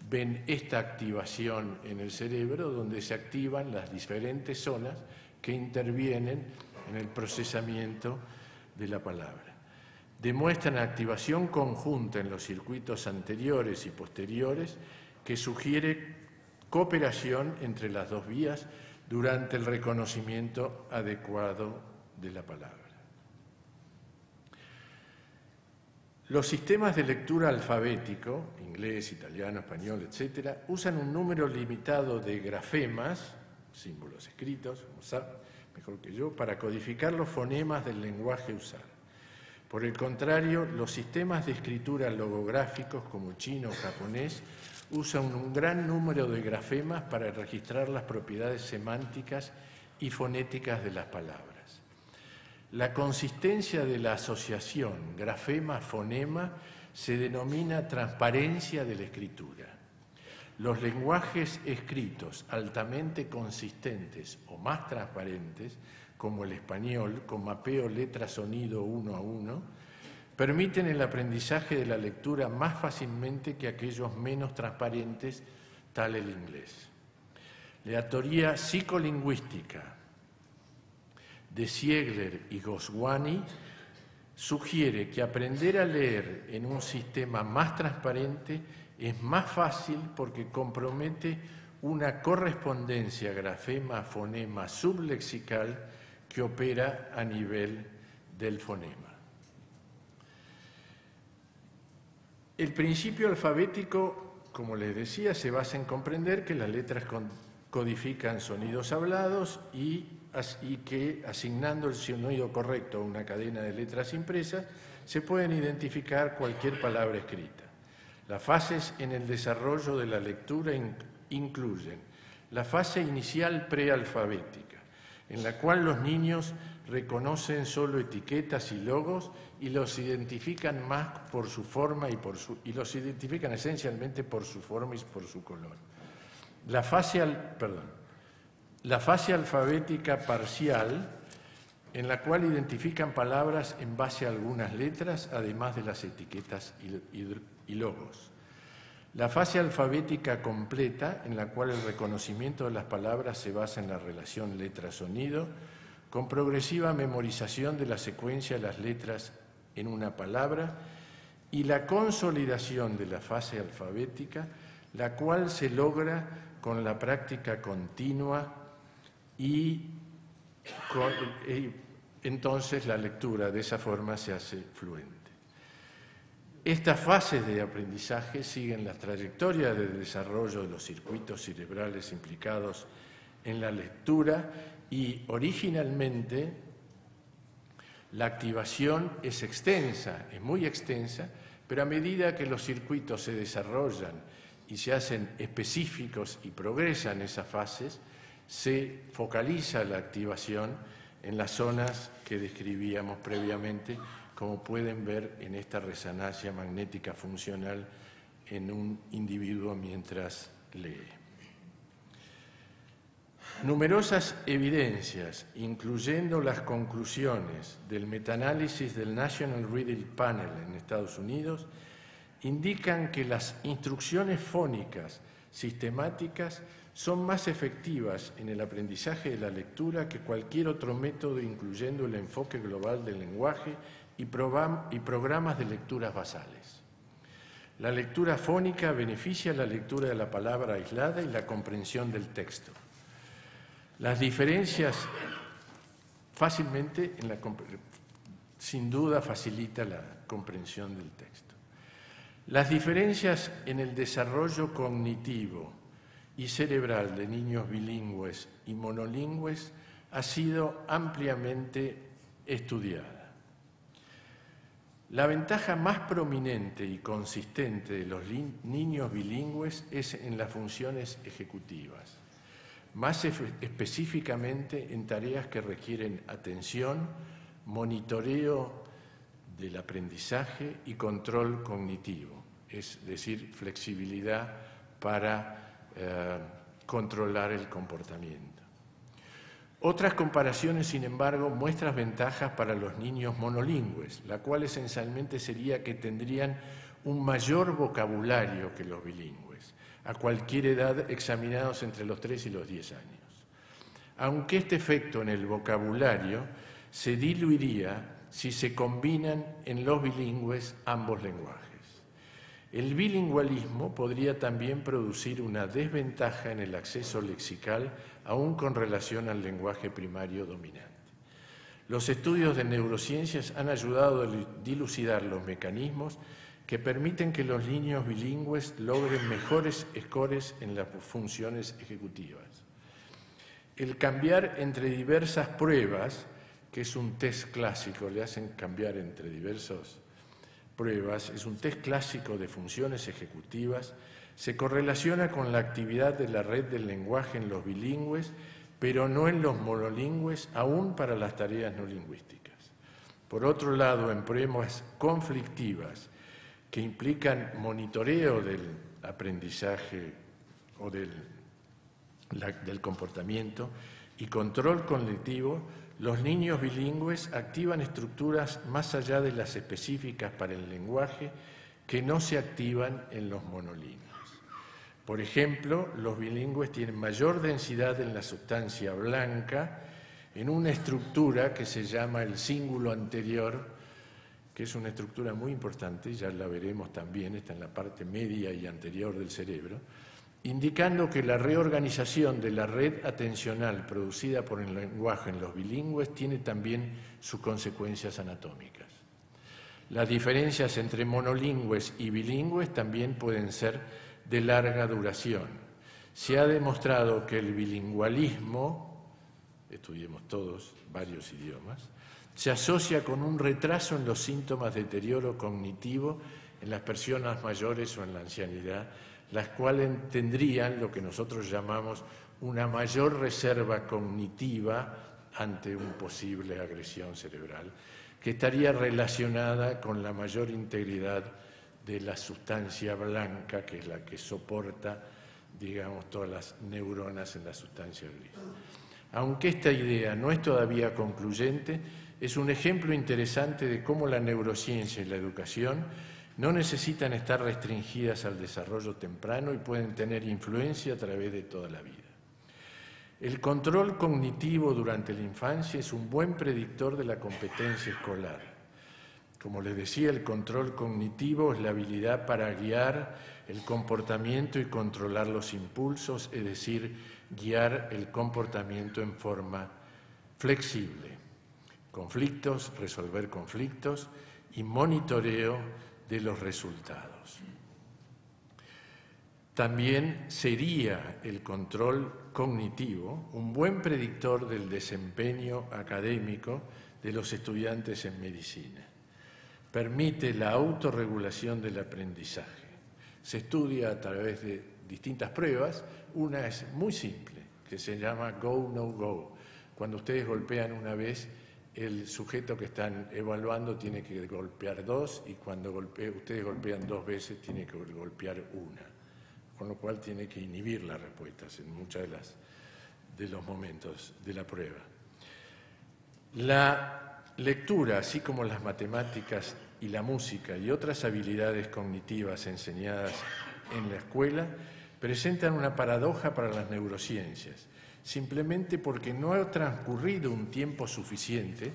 ven esta activación en el cerebro donde se activan las diferentes zonas que intervienen en el procesamiento de la palabra. Demuestran activación conjunta en los circuitos anteriores y posteriores que sugiere cooperación entre las dos vías durante el reconocimiento adecuado de la palabra. Los sistemas de lectura alfabético, inglés, italiano, español, etc., usan un número limitado de grafemas, símbolos escritos, como saben mejor que yo, para codificar los fonemas del lenguaje usado. Por el contrario, los sistemas de escritura logográficos como chino o japonés usan un gran número de grafemas para registrar las propiedades semánticas y fonéticas de las palabras. La consistencia de la asociación grafema-fonema se denomina transparencia de la escritura. Los lenguajes escritos altamente consistentes o más transparentes, como el español, con mapeo letra-sonido 1 a 1, permiten el aprendizaje de la lectura más fácilmente que aquellos menos transparentes, tal el inglés. La teoría psicolingüística de Ziegler y Goswami sugiere que aprender a leer en un sistema más transparente es más fácil porque compromete una correspondencia grafema-fonema sublexical que opera a nivel del fonema. El principio alfabético, como les decía, se basa en comprender que las letras codifican sonidos hablados y que, asignando el sonido correcto a una cadena de letras impresas, se pueden identificar cualquier palabra escrita. Las fases en el desarrollo de la lectura incluyen la fase inicial prealfabética, en la cual los niños reconocen solo etiquetas y logos y los identifican más por su forma y los identifican esencialmente por su forma y por su color. La fase alfabética parcial, en la cual identifican palabras en base a algunas letras, además de las etiquetas y logos. La fase alfabética completa, en la cual el reconocimiento de las palabras se basa en la relación letra-sonido, con progresiva memorización de la secuencia de las letras en una palabra, y la consolidación de la fase alfabética, la cual se logra con la práctica continua y entonces la lectura de esa forma se hace fluente. Estas fases de aprendizaje siguen la trayectoria de desarrollo de los circuitos cerebrales implicados en la lectura y originalmente la activación es extensa, es muy extensa, pero a medida que los circuitos se desarrollan y se hacen específicos y progresan esas fases, se focaliza la activación en las zonas que describíamos previamente, como pueden ver en esta resonancia magnética funcional en un individuo mientras lee. Numerosas evidencias, incluyendo las conclusiones del metaanálisis del National Reading Panel en Estados Unidos, indican que las instrucciones fónicas sistemáticas son más efectivas en el aprendizaje de la lectura que cualquier otro método, incluyendo el enfoque global del lenguaje y programas de lecturas basales. La lectura fónica beneficia la lectura de la palabra aislada y la comprensión del texto. Las diferencias fácilmente, sin duda, facilita la comprensión del texto. Las diferencias en el desarrollo cognitivo y cerebral de niños bilingües y monolingües ha sido ampliamente estudiada. La ventaja más prominente y consistente de los niños bilingües es en las funciones ejecutivas, más específicamente en tareas que requieren atención, monitoreo del aprendizaje y control cognitivo, es decir, flexibilidad para controlar el comportamiento. Otras comparaciones, sin embargo, muestran ventajas para los niños monolingües, la cual esencialmente sería que tendrían un mayor vocabulario que los bilingües, a cualquier edad examinados entre los 3 y los 10 años. Aunque este efecto en el vocabulario se diluiría si se combinan en los bilingües ambos lenguajes. El bilingüalismo podría también producir una desventaja en el acceso lexical, aún con relación al lenguaje primario dominante. Los estudios de neurociencias han ayudado a dilucidar los mecanismos que permiten que los niños bilingües logren mejores scores en las funciones ejecutivas. El cambiar entre diversas pruebas, que es un test clásico, le hacen cambiar entre diversas pruebas, es un test clásico de funciones ejecutivas, se correlaciona con la actividad de la red del lenguaje en los bilingües, pero no en los monolingües, aún para las tareas no lingüísticas. Por otro lado, en pruebas conflictivas que implican monitoreo del aprendizaje o del comportamiento y control cognitivo, los niños bilingües activan estructuras más allá de las específicas para el lenguaje que no se activan en los monolingües. Por ejemplo, los bilingües tienen mayor densidad en la sustancia blanca en una estructura que se llama el cíngulo anterior, que es una estructura muy importante, ya la veremos también, está en la parte media y anterior del cerebro, indicando que la reorganización de la red atencional producida por el lenguaje en los bilingües tiene también sus consecuencias anatómicas. Las diferencias entre monolingües y bilingües también pueden ser de larga duración. Se ha demostrado que el bilingüalismo, estudiemos todos varios idiomas, se asocia con un retraso en los síntomas de deterioro cognitivo en las personas mayores o en la ancianidad, las cuales tendrían lo que nosotros llamamos una mayor reserva cognitiva ante una posible agresión cerebral, que estaría relacionada con la mayor integridad de la sustancia blanca, que es la que soporta, digamos, todas las neuronas en la sustancia gris. Aunque esta idea no es todavía concluyente, es un ejemplo interesante de cómo la neurociencia y la educación no necesitan estar restringidas al desarrollo temprano y pueden tener influencia a través de toda la vida. El control cognitivo durante la infancia es un buen predictor de la competencia escolar. Como les decía, el control cognitivo es la habilidad para guiar el comportamiento y controlar los impulsos, es decir, guiar el comportamiento en forma flexible. Conflictos, resolver conflictos y monitoreo de los resultados. También sería el control cognitivo un buen predictor del desempeño académico de los estudiantes en medicina. Permite la autorregulación del aprendizaje. Se estudia a través de distintas pruebas. Una es muy simple, que se llama Go, No, Go. Cuando ustedes golpean una vez, el sujeto que están evaluando tiene que golpear 2 y cuando ustedes golpean 2 veces tiene que golpear 1, con lo cual tiene que inhibir las respuestas en muchos de los momentos de la prueba. La lectura, así como las matemáticas y la música y otras habilidades cognitivas enseñadas en la escuela, presentan una paradoja para las neurociencias, simplemente porque no ha transcurrido un tiempo suficiente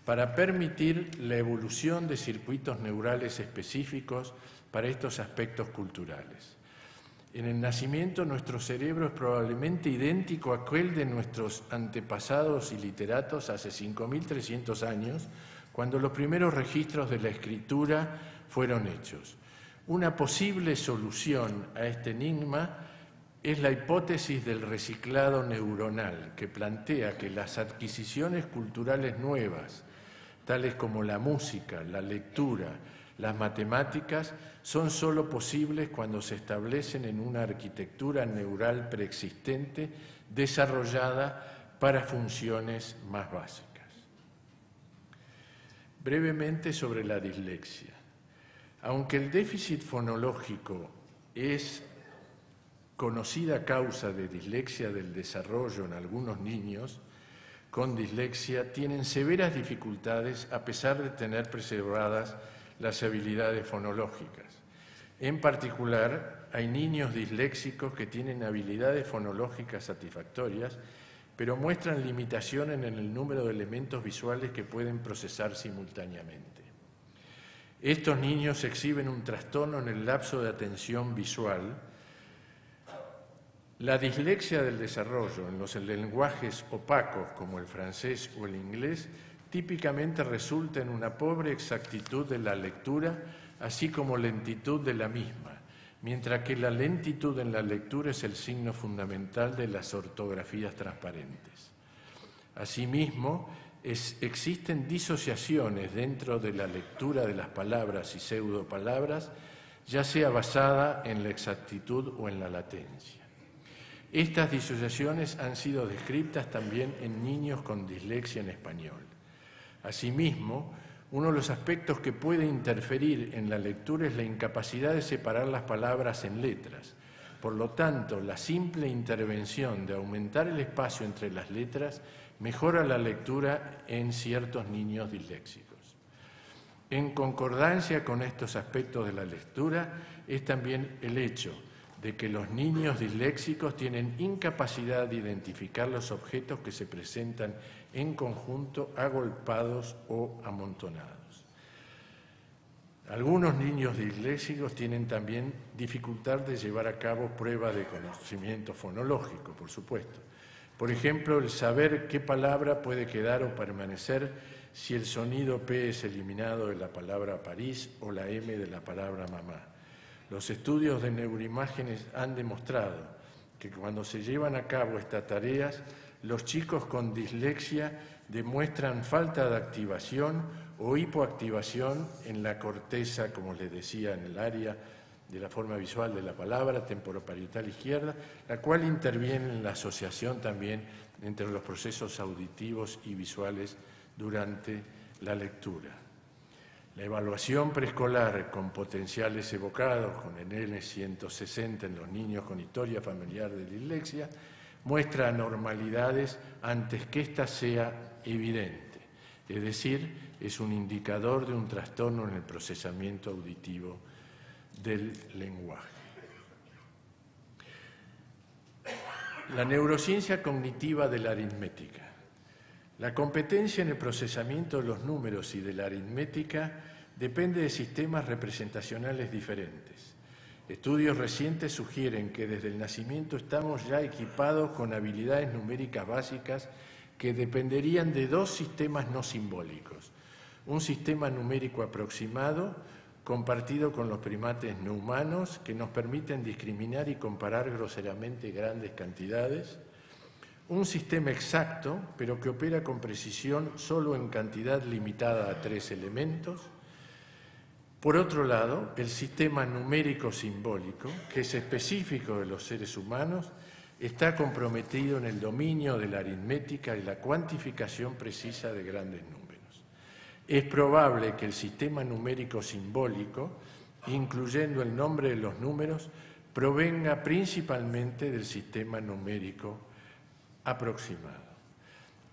para permitir la evolución de circuitos neurales específicos para estos aspectos culturales. En el nacimiento, nuestro cerebro es probablemente idéntico a aquel de nuestros antepasados y literatos hace 5.300 años, cuando los primeros registros de la escritura fueron hechos. Una posible solución a este enigma es la hipótesis del reciclado neuronal, que plantea que las adquisiciones culturales nuevas, tales como la música, la lectura, las matemáticas, son sólo posibles cuando se establecen en una arquitectura neural preexistente desarrollada para funciones más básicas. Brevemente sobre la dislexia. Aunque el déficit fonológico es conocida causa de dislexia del desarrollo en algunos niños con dislexia, tienen severas dificultades a pesar de tener preservadas las habilidades fonológicas. En particular, hay niños disléxicos que tienen habilidades fonológicas satisfactorias, pero muestran limitaciones en el número de elementos visuales que pueden procesar simultáneamente. Estos niños exhiben un trastorno en el lapso de atención visual. La dislexia del desarrollo en los lenguajes opacos como el francés o el inglés típicamente resulta en una pobre exactitud de la lectura, así como lentitud de la misma, mientras que la lentitud en la lectura es el signo fundamental de las ortografías transparentes. Asimismo, existen disociaciones dentro de la lectura de las palabras y pseudopalabras, ya sea basada en la exactitud o en la latencia. Estas disociaciones han sido descritas también en niños con dislexia en español. Asimismo, uno de los aspectos que puede interferir en la lectura es la incapacidad de separar las palabras en letras. Por lo tanto, la simple intervención de aumentar el espacio entre las letras mejora la lectura en ciertos niños disléxicos. En concordancia con estos aspectos de la lectura es también el hecho de que los niños disléxicos tienen incapacidad de identificar los objetos que se presentan en conjunto, agolpados o amontonados. Algunos niños disléxicos tienen también dificultad de llevar a cabo pruebas de conocimiento fonológico, por supuesto. Por ejemplo, el saber qué palabra puede quedar o permanecer si el sonido P es eliminado de la palabra París o la M de la palabra mamá. Los estudios de neuroimágenes han demostrado que cuando se llevan a cabo estas tareas, los chicos con dislexia demuestran falta de activación o hipoactivación en la corteza, como les decía, en el área de la forma visual de la palabra, temporoparietal izquierda, la cual interviene en la asociación también entre los procesos auditivos y visuales durante la lectura. La evaluación preescolar con potenciales evocados con el N160 en los niños con historia familiar de dislexia muestra anormalidades antes que ésta sea evidente, es decir, es un indicador de un trastorno en el procesamiento auditivo del lenguaje. La neurociencia cognitiva de la aritmética. La competencia en el procesamiento de los números y de la aritmética depende de sistemas representacionales diferentes. Estudios recientes sugieren que desde el nacimiento estamos ya equipados con habilidades numéricas básicas que dependerían de dos sistemas no simbólicos. Un sistema numérico aproximado, compartido con los primates no humanos, que nos permiten discriminar y comparar groseramente grandes cantidades. Un sistema exacto, pero que opera con precisión solo en cantidad limitada a 3 elementos. Por otro lado, el sistema numérico simbólico, que es específico de los seres humanos, está comprometido en el dominio de la aritmética y la cuantificación precisa de grandes números. Es probable que el sistema numérico simbólico, incluyendo el nombre de los números, provenga principalmente del sistema numérico aproximado.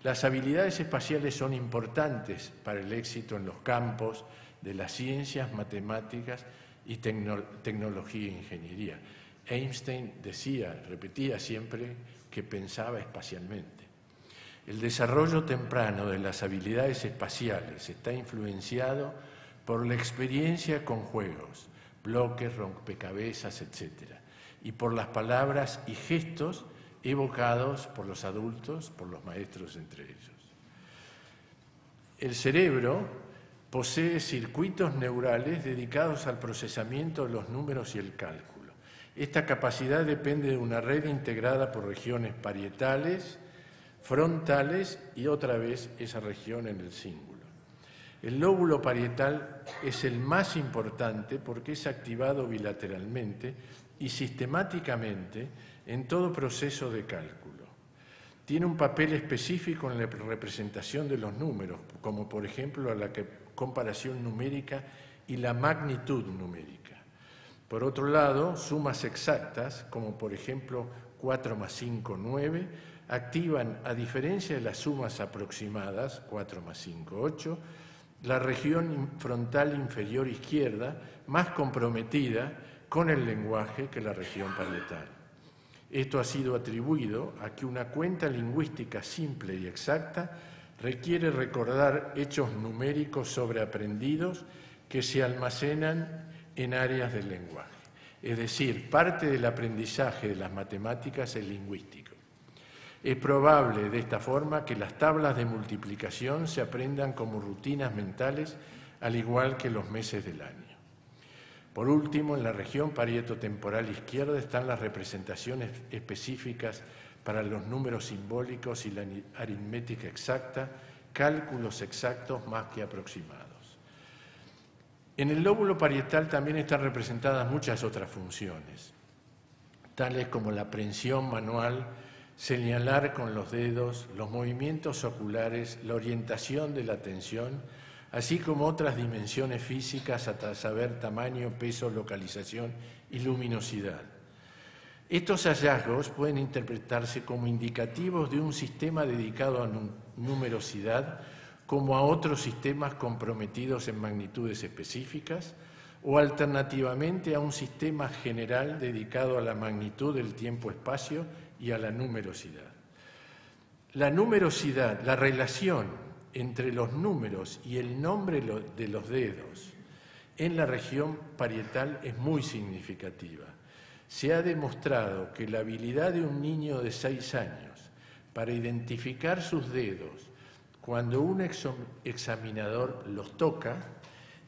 Las habilidades espaciales son importantes para el éxito en los campos de las ciencias, matemáticas y tecnología e ingeniería. Einstein repetía siempre que pensaba espacialmente. El desarrollo temprano de las habilidades espaciales está influenciado por la experiencia con juegos, bloques, rompecabezas, etc., y por las palabras y gestos evocados por los adultos, por los maestros entre ellos. El cerebro posee circuitos neurales dedicados al procesamiento de los números y el cálculo. Esta capacidad depende de una red integrada por regiones parietales, frontales y otra vez esa región en el cíngulo. El lóbulo parietal es el más importante porque es activado bilateralmente y sistemáticamente en todo proceso de cálculo. Tiene un papel específico en la representación de los números, como por ejemplo la comparación numérica y la magnitud numérica. Por otro lado, sumas exactas, como por ejemplo 4 más 5, 9, activan, a diferencia de las sumas aproximadas, 4 más 5, 8, la región frontal inferior izquierda, más comprometida con el lenguaje que la región parietal. Esto ha sido atribuido a que una cuenta lingüística simple y exacta requiere recordar hechos numéricos sobreaprendidos que se almacenan en áreas del lenguaje. Es decir, parte del aprendizaje de las matemáticas es lingüístico. Es probable de esta forma que las tablas de multiplicación se aprendan como rutinas mentales, al igual que los meses del año. Por último, en la región parietotemporal izquierda están las representaciones específicas para los números simbólicos y la aritmética exacta, cálculos exactos más que aproximados. En el lóbulo parietal también están representadas muchas otras funciones, tales como la aprehensión manual, señalar con los dedos, los movimientos oculares, la orientación de la atención, así como otras dimensiones físicas hasta saber tamaño, peso, localización y luminosidad. Estos hallazgos pueden interpretarse como indicativos de un sistema dedicado a numerosidad, como a otros sistemas comprometidos en magnitudes específicas, o alternativamente a un sistema general dedicado a la magnitud del tiempo-espacio y a la numerosidad. La numerosidad, la relación entre los números y el nombre de los dedos en la región parietal es muy significativa. Se ha demostrado que la habilidad de un niño de 6 años para identificar sus dedos cuando un examinador los toca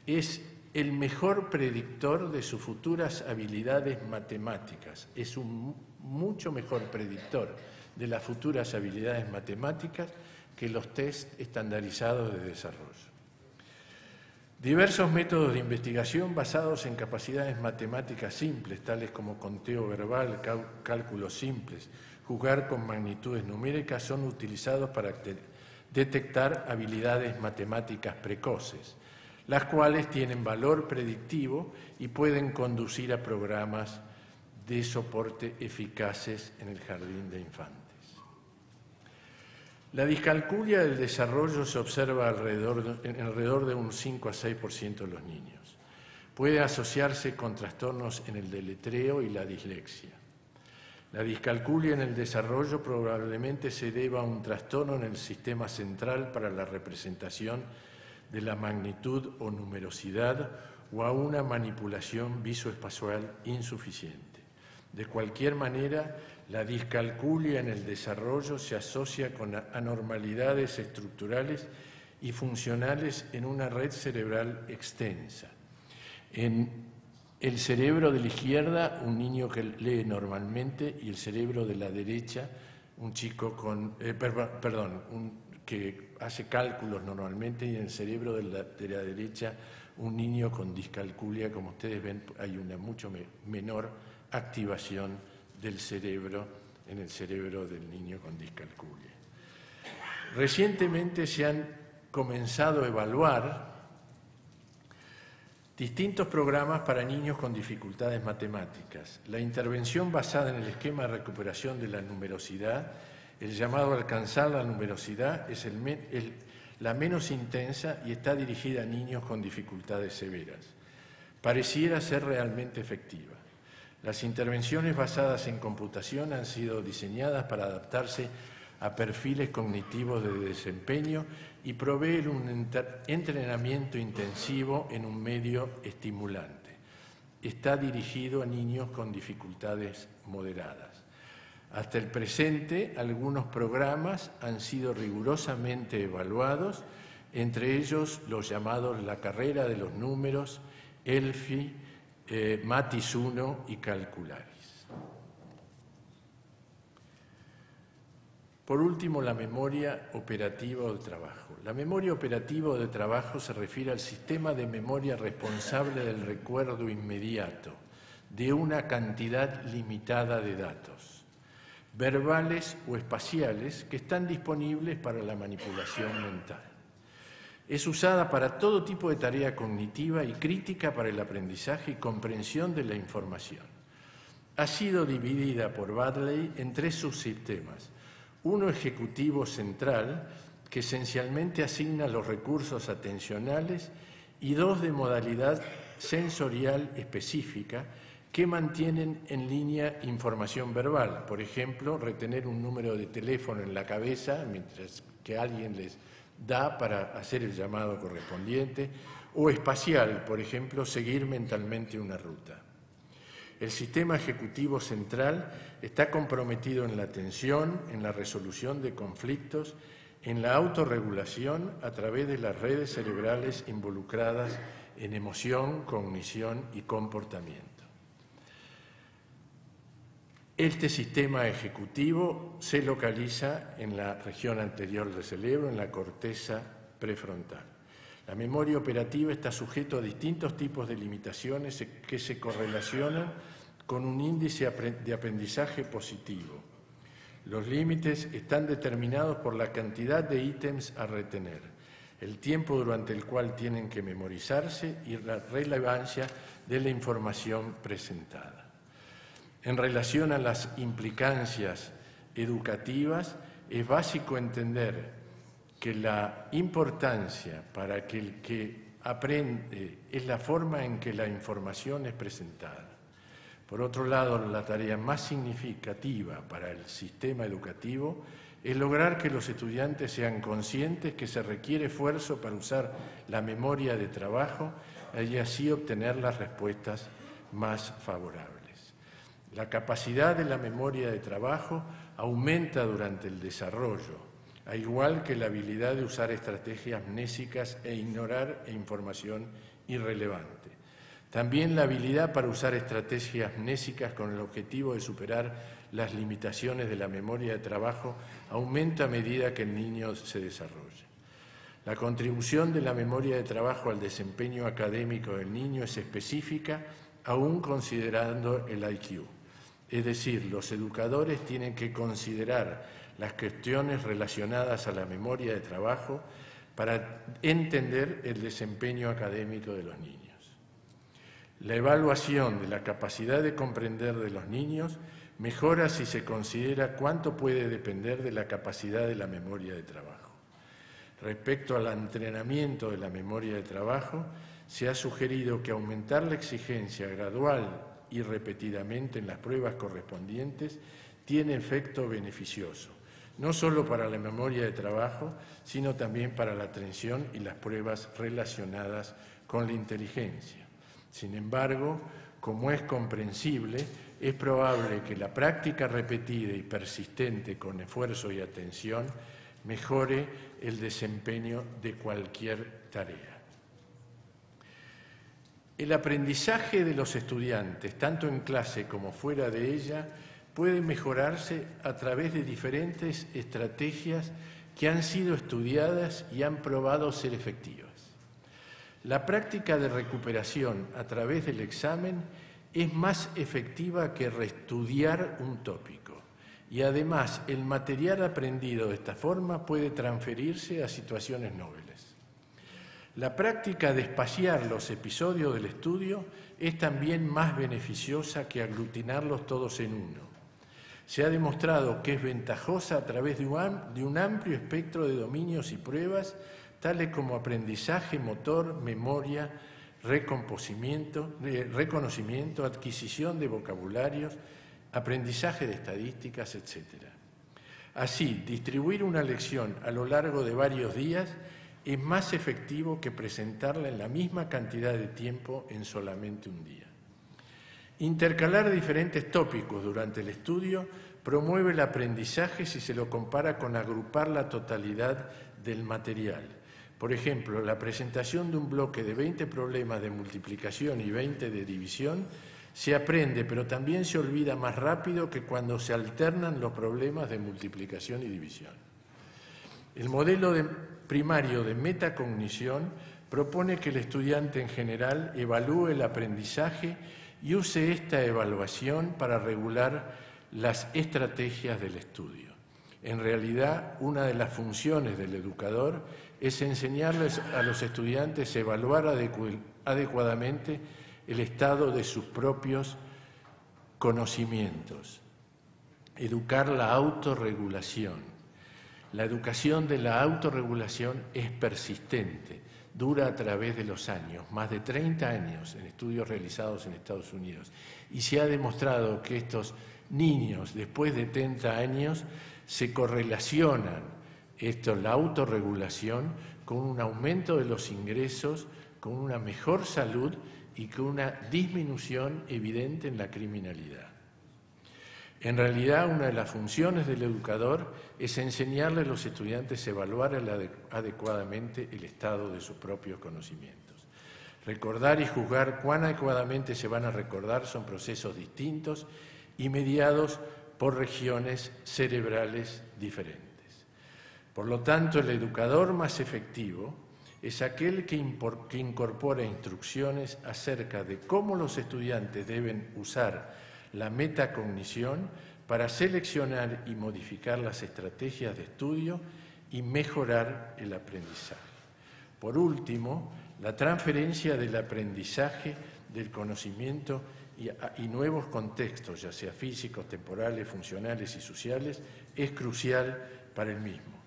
es el mejor predictor de sus futuras habilidades matemáticas. Es un mucho mejor predictor de las futuras habilidades matemáticas que los test estandarizados de desarrollo. Diversos métodos de investigación basados en capacidades matemáticas simples, tales como conteo verbal, cálculos simples, jugar con magnitudes numéricas, son utilizados para detectar habilidades matemáticas precoces, las cuales tienen valor predictivo y pueden conducir a programas de soporte eficaces en el jardín de infantes. La discalculia del desarrollo se observa alrededor de un 5 a 6% de los niños. Puede asociarse con trastornos en el deletreo y la dislexia. La discalculia en el desarrollo probablemente se deba a un trastorno en el sistema central para la representación de la magnitud o numerosidad o a una manipulación visoespacial insuficiente. De cualquier manera, la discalculia en el desarrollo se asocia con anormalidades estructurales y funcionales en una red cerebral extensa. En el cerebro de la izquierda, un niño que lee normalmente, y el cerebro de la derecha, un chico con, que hace cálculos normalmente, y en el cerebro de la derecha, un niño con discalculia. Como ustedes ven, hay una mucho menor activación del cerebro en el cerebro del niño con discalculia. Recientemente se han comenzado a evaluar distintos programas para niños con dificultades matemáticas. La intervención basada en el esquema de recuperación de la numerosidad, el llamado alcanzar la numerosidad, es la menos intensa y está dirigida a niños con dificultades severas. Pareciera ser realmente efectiva. Las intervenciones basadas en computación han sido diseñadas para adaptarse a perfiles cognitivos de desempeño y proveer un entrenamiento intensivo en un medio estimulante. Está dirigido a niños con dificultades moderadas. Hasta el presente, algunos programas han sido rigurosamente evaluados, entre ellos los llamados La Carrera de los Números, ELFI, Matis 1 y Calcularis. Por último, la memoria operativa de trabajo. La memoria operativa de trabajo se refiere al sistema de memoria responsable del recuerdo inmediato de una cantidad limitada de datos, verbales o espaciales, que están disponibles para la manipulación mental. Es usada para todo tipo de tarea cognitiva y crítica para el aprendizaje y comprensión de la información. Ha sido dividida por Baddeley en 3 subsistemas. Uno ejecutivo central, que esencialmente asigna los recursos atencionales, y 2 de modalidad sensorial específica, que mantienen en línea información verbal. Por ejemplo, retener un número de teléfono en la cabeza mientras que alguien les da para hacer el llamado correspondiente, o espacial, por ejemplo, seguir mentalmente una ruta. El sistema ejecutivo central está comprometido en la atención, en la resolución de conflictos, en la autorregulación a través de las redes cerebrales involucradas en emoción, cognición y comportamiento. Este sistema ejecutivo se localiza en la región anterior del cerebro, en la corteza prefrontal. La memoria operativa está sujeto a distintos tipos de limitaciones que se correlacionan con un índice de aprendizaje positivo. Los límites están determinados por la cantidad de ítems a retener, el tiempo durante el cual tienen que memorizarse y la relevancia de la información presentada. En relación a las implicancias educativas, es básico entender que la importancia para que el que aprende es la forma en que la información es presentada. Por otro lado, la tarea más significativa para el sistema educativo es lograr que los estudiantes sean conscientes que se requiere esfuerzo para usar la memoria de trabajo y así obtener las respuestas más favorables. La capacidad de la memoria de trabajo aumenta durante el desarrollo, al igual que la habilidad de usar estrategias amnésicas e ignorar información irrelevante. También la habilidad para usar estrategias amnésicas con el objetivo de superar las limitaciones de la memoria de trabajo aumenta a medida que el niño se desarrolla. La contribución de la memoria de trabajo al desempeño académico del niño es específica, aún considerando el IQ. Es decir, los educadores tienen que considerar las cuestiones relacionadas a la memoria de trabajo para entender el desempeño académico de los niños. La evaluación de la capacidad de comprender de los niños mejora si se considera cuánto puede depender de la capacidad de la memoria de trabajo. Respecto al entrenamiento de la memoria de trabajo, se ha sugerido que aumentar la exigencia gradual y repetidamente en las pruebas correspondientes tiene efecto beneficioso, no solo para la memoria de trabajo, sino también para la atención y las pruebas relacionadas con la inteligencia. Sin embargo, como es comprensible, es probable que la práctica repetida y persistente con esfuerzo y atención mejore el desempeño de cualquier tarea. El aprendizaje de los estudiantes, tanto en clase como fuera de ella, puede mejorarse a través de diferentes estrategias que han sido estudiadas y han probado ser efectivas. La práctica de recuperación a través del examen es más efectiva que reestudiar un tópico y además el material aprendido de esta forma puede transferirse a situaciones nobles. La práctica de espaciar los episodios del estudio es también más beneficiosa que aglutinarlos todos en uno. Se ha demostrado que es ventajosa a través de un amplio espectro de dominios y pruebas, tales como aprendizaje, motor, memoria, reconocimiento, adquisición de vocabularios, aprendizaje de estadísticas, etc. Así, distribuir una lección a lo largo de varios días es más efectivo que presentarla en la misma cantidad de tiempo en solamente un día. Intercalar diferentes tópicos durante el estudio promueve el aprendizaje si se lo compara con agrupar la totalidad del material. Por ejemplo, la presentación de un bloque de 20 problemas de multiplicación y 20 de división se aprende, pero también se olvida más rápido que cuando se alternan los problemas de multiplicación y división. El modelo primario de metacognición propone que el estudiante en general evalúe el aprendizaje y use esta evaluación para regular las estrategias del estudio. En realidad, una de las funciones del educador es enseñarles a los estudiantes a evaluar adecuadamente el estado de sus propios conocimientos. Educar la autorregulación. La educación de la autorregulación es persistente, dura a través de los años, más de 30 años en estudios realizados en Estados Unidos. Y se ha demostrado que estos niños, después de 30 años, se correlacionan la autorregulación con un aumento de los ingresos, con una mejor salud y con una disminución evidente en la criminalidad. En realidad, una de las funciones del educador es enseñarle a los estudiantes a evaluar adecuadamente el estado de sus propios conocimientos. Recordar y juzgar cuán adecuadamente se van a recordar son procesos distintos y mediados por regiones cerebrales diferentes. Por lo tanto, el educador más efectivo es aquel que incorpora instrucciones acerca de cómo los estudiantes deben usar la metacognición para seleccionar y modificar las estrategias de estudio y mejorar el aprendizaje. Por último, la transferencia del aprendizaje, del conocimiento y nuevos contextos, ya sea físicos, temporales, funcionales y sociales, es crucial para el mismo.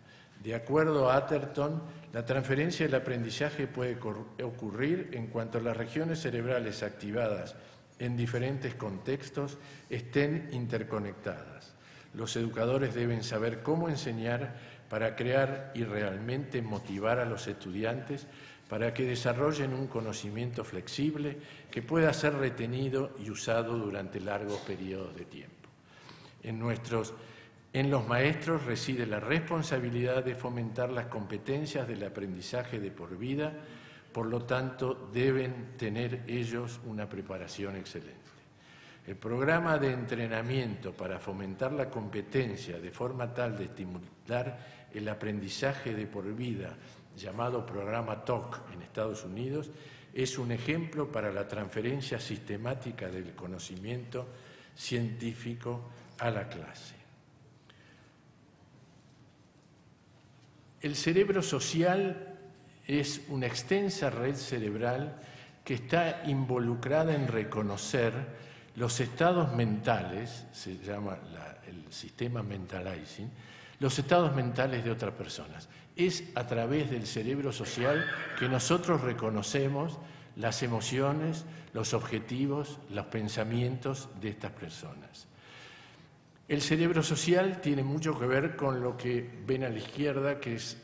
De acuerdo a Atherton, la transferencia del aprendizaje puede ocurrir en cuanto las regiones cerebrales activadas en diferentes contextos estén interconectadas. Los educadores deben saber cómo enseñar para crear y realmente motivar a los estudiantes para que desarrollen un conocimiento flexible que pueda ser retenido y usado durante largos periodos de tiempo. En los maestros reside la responsabilidad de fomentar las competencias del aprendizaje de por vida, por lo tanto, deben tener ellos una preparación excelente. El programa de entrenamiento para fomentar la competencia de forma tal de estimular el aprendizaje de por vida, llamado programa TOC en Estados Unidos, es un ejemplo para la transferencia sistemática del conocimiento científico a la clase. El cerebro social es una extensa red cerebral que está involucrada en reconocer los estados mentales, se llama el sistema mentalizing, los estados mentales de otras personas. Es a través del cerebro social que nosotros reconocemos las emociones, los objetivos, los pensamientos de estas personas. El cerebro social tiene mucho que ver con lo que ven a la izquierda, que es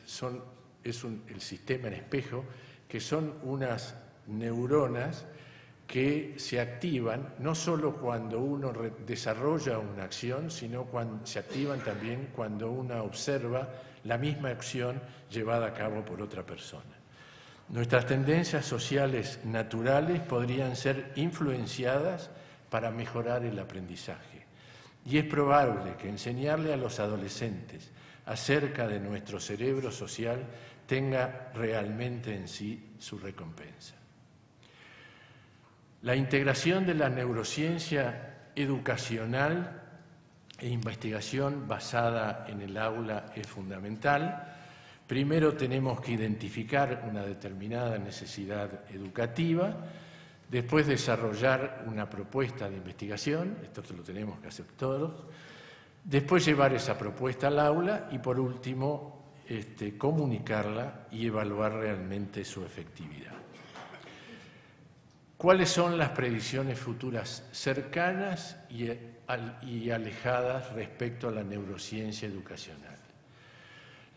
el sistema en espejo, que son unas neuronas que se activan no solo cuando uno desarrolla una acción, sino cuando se activan también cuando uno observa la misma acción llevada a cabo por otra persona. Nuestras tendencias sociales naturales podrían ser influenciadas para mejorar el aprendizaje. Y es probable que enseñarle a los adolescentes acerca de nuestro cerebro social tenga realmente en sí su recompensa. La integración de la neurociencia educacional e investigación basada en el aula es fundamental. Primero tenemos que identificar una determinada necesidad educativa, después desarrollar una propuesta de investigación, esto lo tenemos que hacer todos, después llevar esa propuesta al aula y por último comunicarla y evaluar realmente su efectividad. ¿Cuáles son las predicciones futuras cercanas y alejadas respecto a la neurociencia educacional?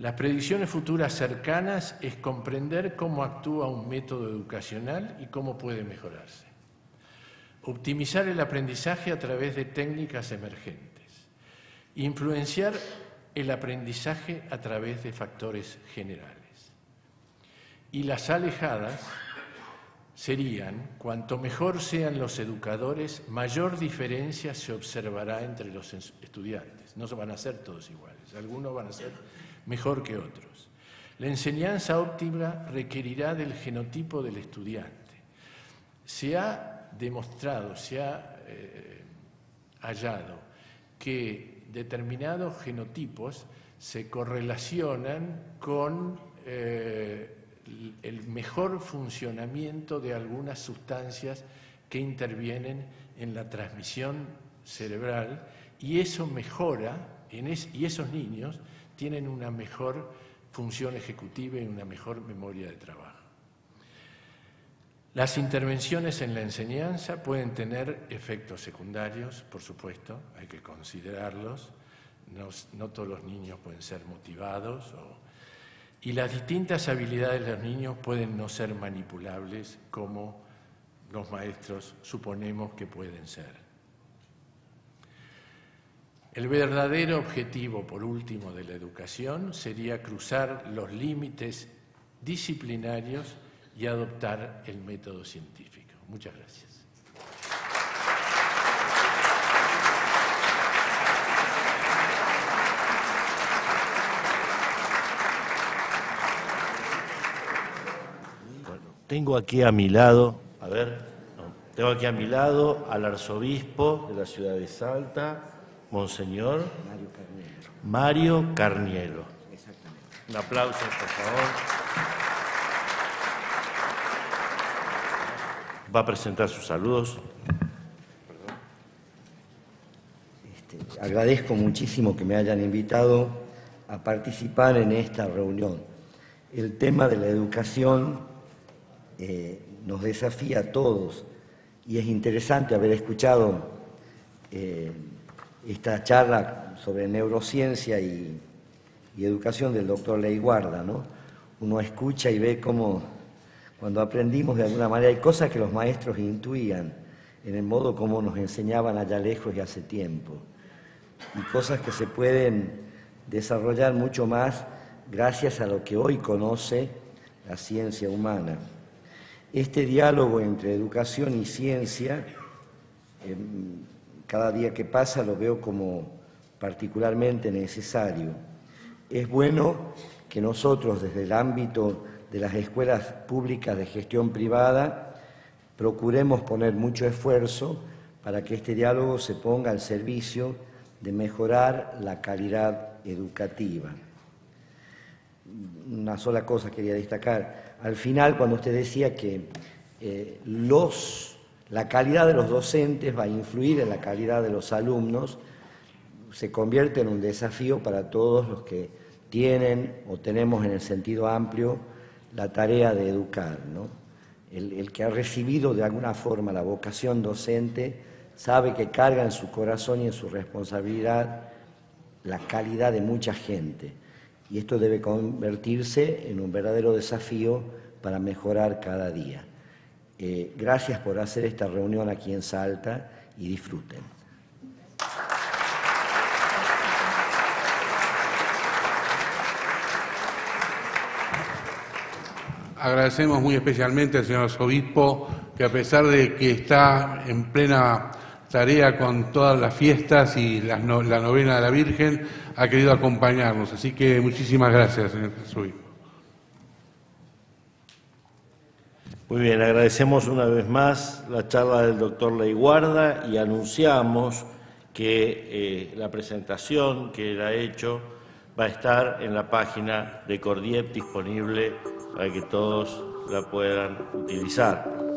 Las predicciones futuras cercanas es comprender cómo actúa un método educacional y cómo puede mejorarse. Optimizar el aprendizaje a través de técnicas emergentes. Influenciar el aprendizaje a través de factores generales. Y las alejadas serían, cuanto mejor sean los educadores, mayor diferencia se observará entre los estudiantes. No van a ser todos iguales, algunos van a ser mejor que otros. La enseñanza óptima requerirá del genotipo del estudiante. Se ha demostrado, se ha hallado que determinados genotipos se correlacionan con el mejor funcionamiento de algunas sustancias que intervienen en la transmisión cerebral, y eso mejora, y esos niños tienen una mejor función ejecutiva y una mejor memoria de trabajo. Las intervenciones en la enseñanza pueden tener efectos secundarios, por supuesto, hay que considerarlos. No todos los niños pueden ser motivados, y las distintas habilidades de los niños pueden no ser manipulables como los maestros suponemos que pueden ser. El verdadero objetivo, por último, de la educación sería cruzar los límites disciplinarios y adoptar el método científico. Muchas gracias. Tengo aquí a mi lado, tengo aquí a mi lado al arzobispo de la ciudad de Salta, Monseñor Mario Carnielo. Exactamente. Un aplauso, por favor. Va a presentar sus saludos. Agradezco muchísimo que me hayan invitado a participar en esta reunión. El tema de la educación nos desafía a todos, y es interesante haber escuchado esta charla sobre neurociencia y educación del doctor Leiguarda, ¿no? Uno escucha y ve cómo cuando aprendimos de alguna manera hay cosas que los maestros intuían en el modo como nos enseñaban allá lejos y hace tiempo, y cosas que se pueden desarrollar mucho más gracias a lo que hoy conoce la ciencia humana. Este diálogo entre educación y ciencia, cada día que pasa lo veo como particularmente necesario. Es bueno que nosotros, desde el ámbito de las escuelas públicas de gestión privada, procuremos poner mucho esfuerzo para que este diálogo se ponga al servicio de mejorar la calidad educativa. Una sola cosa quería destacar. Al final, cuando usted decía que la calidad de los docentes va a influir en la calidad de los alumnos, se convierte en un desafío para todos los que tienen o tenemos en el sentido amplio la tarea de educar, ¿no? El que ha recibido de alguna forma la vocación docente sabe que carga en su corazón y en su responsabilidad la calidad de mucha gente. Y esto debe convertirse en un verdadero desafío para mejorar cada día. Gracias por hacer esta reunión aquí en Salta y disfruten. Agradecemos muy especialmente al señor arzobispo que, a pesar de que está en plena tarea con todas las fiestas y la novena de la Virgen, ha querido acompañarnos. Así que muchísimas gracias, señor arzobispo. Muy bien, agradecemos una vez más la charla del doctor Leiguarda y anunciamos que la presentación que él ha hecho va a estar en la página de Cordiep disponible para que todos la puedan utilizar.